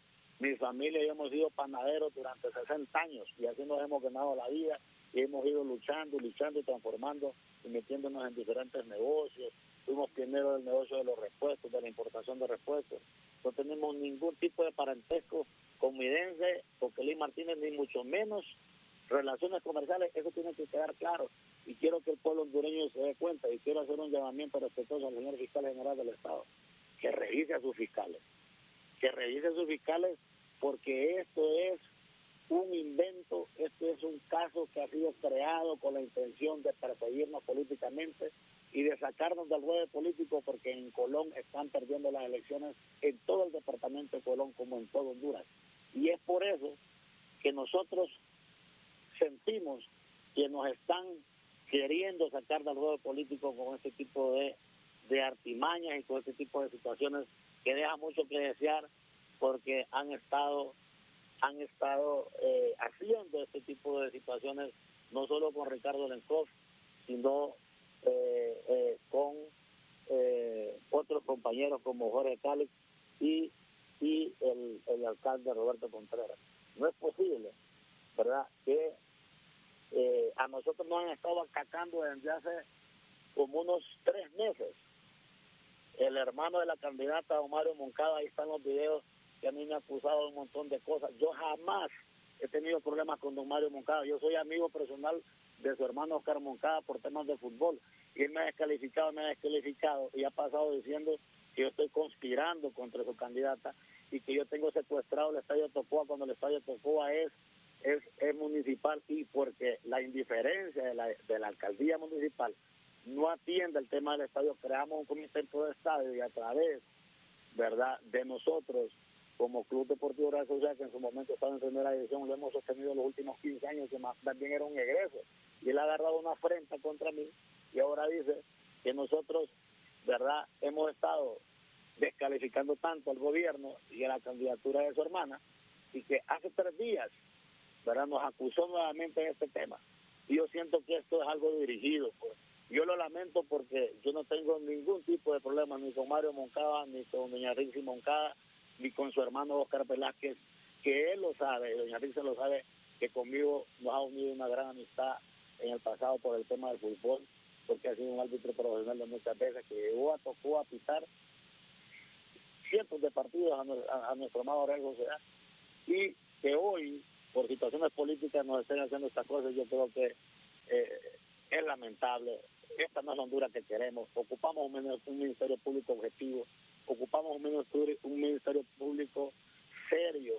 Mi familia y yo hemos sido panaderos durante 60 años y así nos hemos ganado la vida y hemos ido luchando y transformando y metiéndonos en diferentes negocios. Fuimos pioneros del negocio de los repuestos, de la importación de repuestos. No tenemos ningún tipo de parentesco con Midense, Okelí Martínez, ni mucho menos relaciones comerciales. Eso tiene que quedar claro. Y quiero que el pueblo hondureño se dé cuenta, y quiero hacer un llamamiento respetuoso al señor fiscal general del Estado, que revise a sus fiscales, porque esto es un invento, esto es un caso que ha sido creado con la intención de perseguirnos políticamente y de sacarnos del ruedo político, porque en Colón están perdiendo las elecciones en todo el departamento de Colón como en todo Honduras. Y es por eso que nosotros sentimos que nos están queriendo sacar del ruedo político con este tipo de artimañas y con este tipo de situaciones que deja mucho que desear, porque han estado haciendo este tipo de situaciones no solo con Ricardo Lencov, sino con otros compañeros como Jorge Cálix y el alcalde Roberto Contreras. No es posible, ¿verdad?, que a nosotros nos han estado atacando desde hace como unos 3 meses. El hermano de la candidata, don Mario Moncada, ahí están los videos, que a mí me ha acusado de un montón de cosas. Yo jamás he tenido problemas con don Mario Moncada. Yo soy amigo personal de su hermano Oscar Moncada por temas de fútbol. Y él me ha descalificado y ha pasado diciendo que yo estoy conspirando contra su candidata y que yo tengo secuestrado el Estadio Tocoa cuando el Estadio Tocoa es municipal, y porque la indiferencia de la alcaldía municipal no atiende el tema del estadio. Creamos un comité de estadio y a través, ¿verdad?, de nosotros como Club Deportivo Real Social, que en su momento estaba en primera división, lo hemos sostenido los últimos 15 años, que más también era un egreso, y él ha agarrado una afrenta contra mí y ahora dice que nosotros, ¿verdad?, hemos estado descalificando tanto al gobierno y a la candidatura de su hermana, y que hace 3 días, ¿verdad?, nos acusó nuevamente de este tema. Y yo siento que esto es algo dirigido, pues. Yo lo lamento porque yo no tengo ningún tipo de problema ni con Mario Moncada, ni con doña Rixi Moncada, ni con su hermano Oscar Velázquez, que él lo sabe, y doña Rixi lo sabe, que conmigo nos ha unido una gran amistad en el pasado por el tema del fútbol, porque ha sido un árbitro profesional de muchas veces, que tocó a pitar cientos de partidos a nuestro amado Real Sociedad, y que hoy, por situaciones políticas, nos estén haciendo estas cosas. Yo creo que es lamentable. Esta no es la Honduras que queremos. Ocupamos un ministerio público objetivo, ocupamos un ministerio público serio,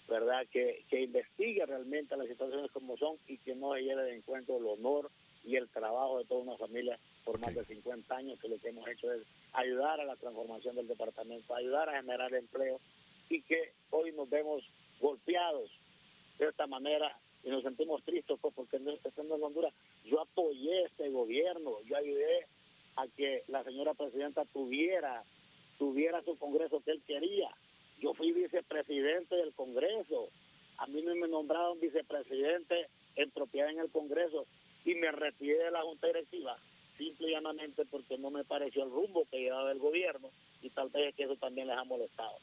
¿verdad?, que investigue realmente las situaciones como son y que no se lleve de encuentro el honor y el trabajo de toda una familia por más de 50 años, que lo que hemos hecho es ayudar a la transformación del departamento, ayudar a generar empleo, y que hoy nos vemos golpeados de esta manera y nos sentimos tristes, pues, porque estando en Honduras yo apoyé este gobierno, yo ayudé a que la señora presidenta tuviera su congreso que él quería. Yo fui vicepresidente del Congreso, a mí me nombraron vicepresidente en propiedad en el Congreso y me retiré de la Junta Directiva, simple y llanamente porque no me pareció el rumbo que llevaba el gobierno, y tal vez es que eso también les ha molestado.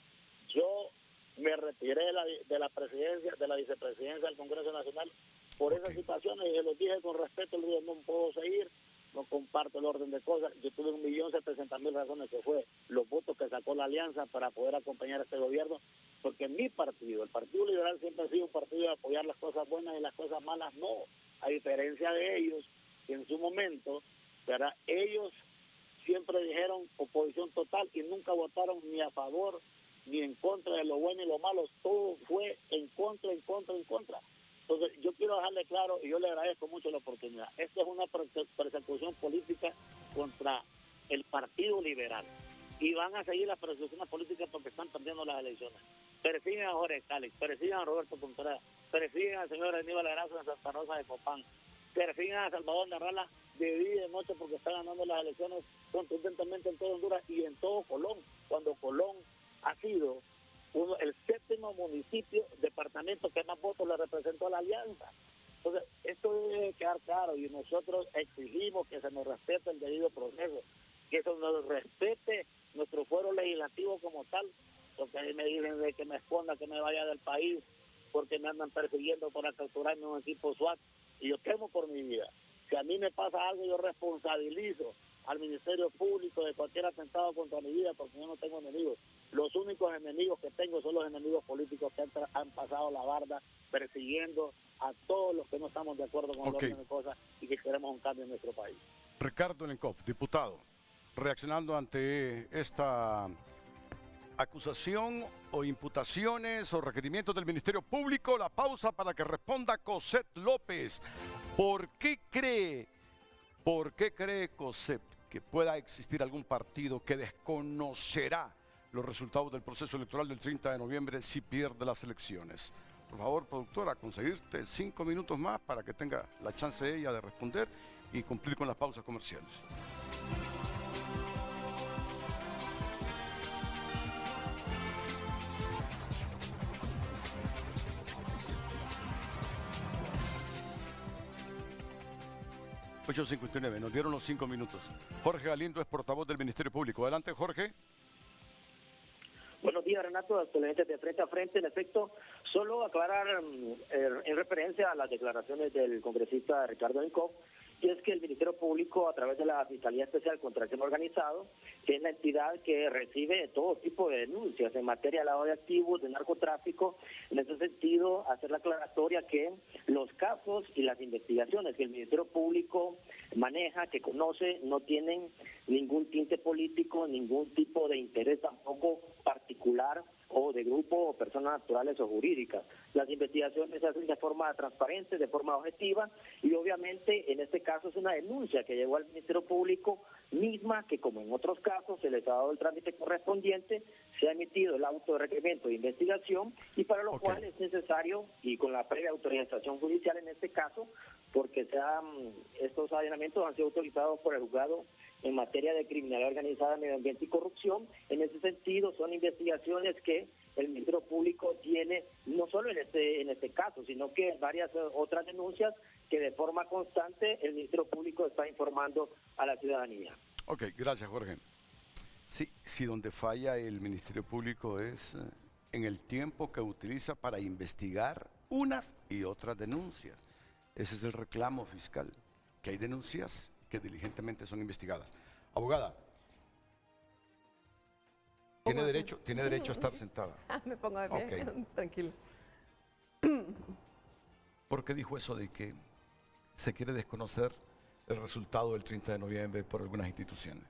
Yo me retiré de la presidencia, de la vicepresidencia del Congreso Nacional por esas situaciones, y se los dije con respeto, les dije, no puedo seguir, no comparto el orden de cosas. Yo tuve 1.700.000 razones, que fue los votos que sacó la Alianza para poder acompañar a este gobierno, porque mi partido, el Partido Liberal, siempre ha sido un partido de apoyar las cosas buenas y las cosas malas no, a diferencia de ellos, que en su momento, ¿verdad?, ellos siempre dijeron oposición total y nunca votaron ni a favor ni en contra de lo bueno y lo malo, todo fue en contra, en contra, en contra. Entonces, yo quiero dejarle claro, y yo le agradezco mucho la oportunidad, esta es una persecución política contra el Partido Liberal, y van a seguir las persecuciones políticas porque están perdiendo las elecciones. Persiguen a Jorge Cálix, persiguen a Roberto Contreras, persiguen al señor Aníbal Erazo en Santa Rosa de Copán, persiguen a Salvador Narrala de día y de noche porque está ganando las elecciones contundentemente en toda Honduras y en todo Colón, cuando Colón ha sido el 7º municipio, departamento que más votos le representó a la Alianza. Entonces, esto debe quedar claro, y nosotros exigimos que se nos respete el debido proceso, que se nos respete nuestro fuero legislativo como tal, porque ahí me dicen de que me esconda, que me vaya del país, porque me andan persiguiendo para capturarme un equipo SWAT, y yo temo por mi vida. Si a mí me pasa algo, yo responsabilizo al Ministerio Público de cualquier atentado contra mi vida, porque yo no tengo enemigos. Los únicos enemigos que tengo son los enemigos políticos que han pasado la barda persiguiendo a todos los que no estamos de acuerdo con el orden de cosas y que queremos un cambio en nuestro país. Ricardo Lencop, diputado, reaccionando ante esta acusación o imputaciones o requerimientos del Ministerio Público, la pausa para que responda Cosette López. ¿Por qué cree Cosette que pueda existir algún partido que desconocerá los resultados del proceso electoral del 30 de noviembre si pierde las elecciones? Por favor, productora, conseguirte 5 minutos más para que tenga la chance ella de responder y cumplir con las pausas comerciales. ...8:59, nos dieron los 5 minutos. Jorge Galindo es portavoz del Ministerio Público. Adelante, Jorge. Buenos días, Renato, televidentes de Frente a Frente. En efecto, solo aclarar en referencia a las declaraciones del congresista Ricardo Lencop, y es que el Ministerio Público, a través de la Fiscalía Especial contra el Crimen Organizado, que es la entidad que recibe todo tipo de denuncias en materia de lavado de activos, de narcotráfico, en ese sentido, hacer la aclaratoria que los casos y las investigaciones que el Ministerio Público maneja, que conoce, no tienen ningún tinte político, ningún tipo de interés tampoco particular o de grupo o personas naturales o jurídicas. Las investigaciones se hacen de forma transparente, de forma objetiva, y obviamente en este caso es una denuncia que llegó al Ministerio Público, misma que, como en otros casos, se les ha dado el trámite correspondiente, se ha emitido el auto de requerimiento de investigación, y para lo cual es necesario, y con la previa autorización judicial en este caso, porque estos allanamientos han sido autorizados por el juzgado en materia de criminalidad organizada, medio ambiente y corrupción. En ese sentido, son investigaciones que el Ministerio Público tiene, no solo en este caso, sino que en varias otras denuncias que de forma constante el Ministerio Público está informando a la ciudadanía. Ok, gracias, Jorge. Sí, si donde falla el Ministerio Público es en el tiempo que utiliza para investigar unas y otras denuncias. Ese es el reclamo fiscal, que hay denuncias que diligentemente son investigadas. Abogada, tiene derecho a estar sentada. Me pongo de pie, Okay. Tranquilo. ¿Por qué dijo eso de que se quiere desconocer el resultado del 30 de noviembre por algunas instituciones?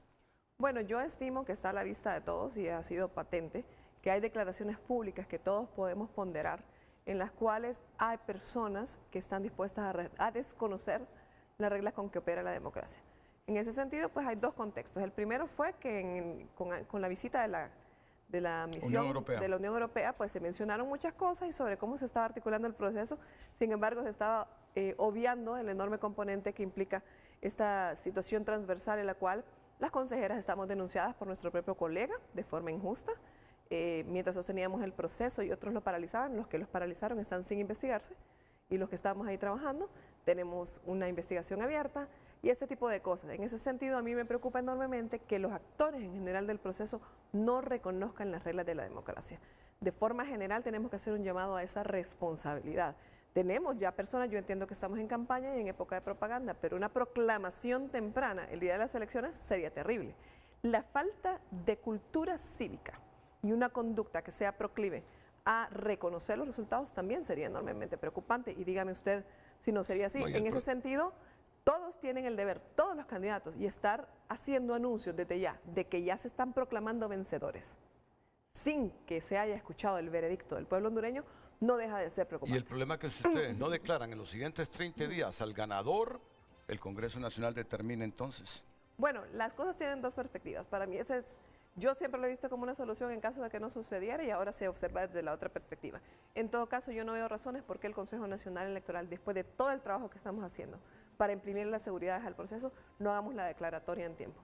Bueno, yo estimo que está a la vista de todos y ha sido patente que hay declaraciones públicas que todos podemos ponderar en las cuales hay personas que están dispuestas a desconocer las reglas con que opera la democracia. En ese sentido, pues hay dos contextos. El primero fue que con la visita de la misión de la Unión Europea, pues se mencionaron muchas cosas y sobre cómo se estaba articulando el proceso. Sin embargo, se estaba obviando el enorme componente que implica esta situación transversal en la cual las consejeras estamos denunciadas por nuestro propio colega de forma injusta. Mientras sosteníamos el proceso y otros lo paralizaban, los que los paralizaron están sin investigarse y los que estamos ahí trabajando tenemos una investigación abierta y ese tipo de cosas. En ese sentido, a mí me preocupa enormemente que los actores en general del proceso no reconozcan las reglas de la democracia. De forma general tenemos que hacer un llamado a esa responsabilidad. Tenemos ya personas, yo entiendo que estamos en campaña y en época de propaganda, pero una proclamación temprana el día de las elecciones sería terrible. La falta de cultura cívica y una conducta que sea proclive a reconocer los resultados también sería enormemente preocupante. Y dígame usted si no sería así. En ese sentido, todos tienen el deber, todos los candidatos, y estar haciendo anuncios desde ya de que ya se están proclamando vencedores, sin que se haya escuchado el veredicto del pueblo hondureño, no deja de ser preocupante. Y el problema es que si ustedes no declaran en los siguientes 30 días al ganador, el Congreso Nacional determina entonces. Bueno, las cosas tienen dos perspectivas. Para mí ese es... Yo siempre lo he visto como una solución en caso de que no sucediera y ahora se observa desde la otra perspectiva. En todo caso, yo no veo razones por qué el Consejo Nacional Electoral, después de todo el trabajo que estamos haciendo para imprimir las seguridades al proceso, no hagamos la declaratoria en tiempo.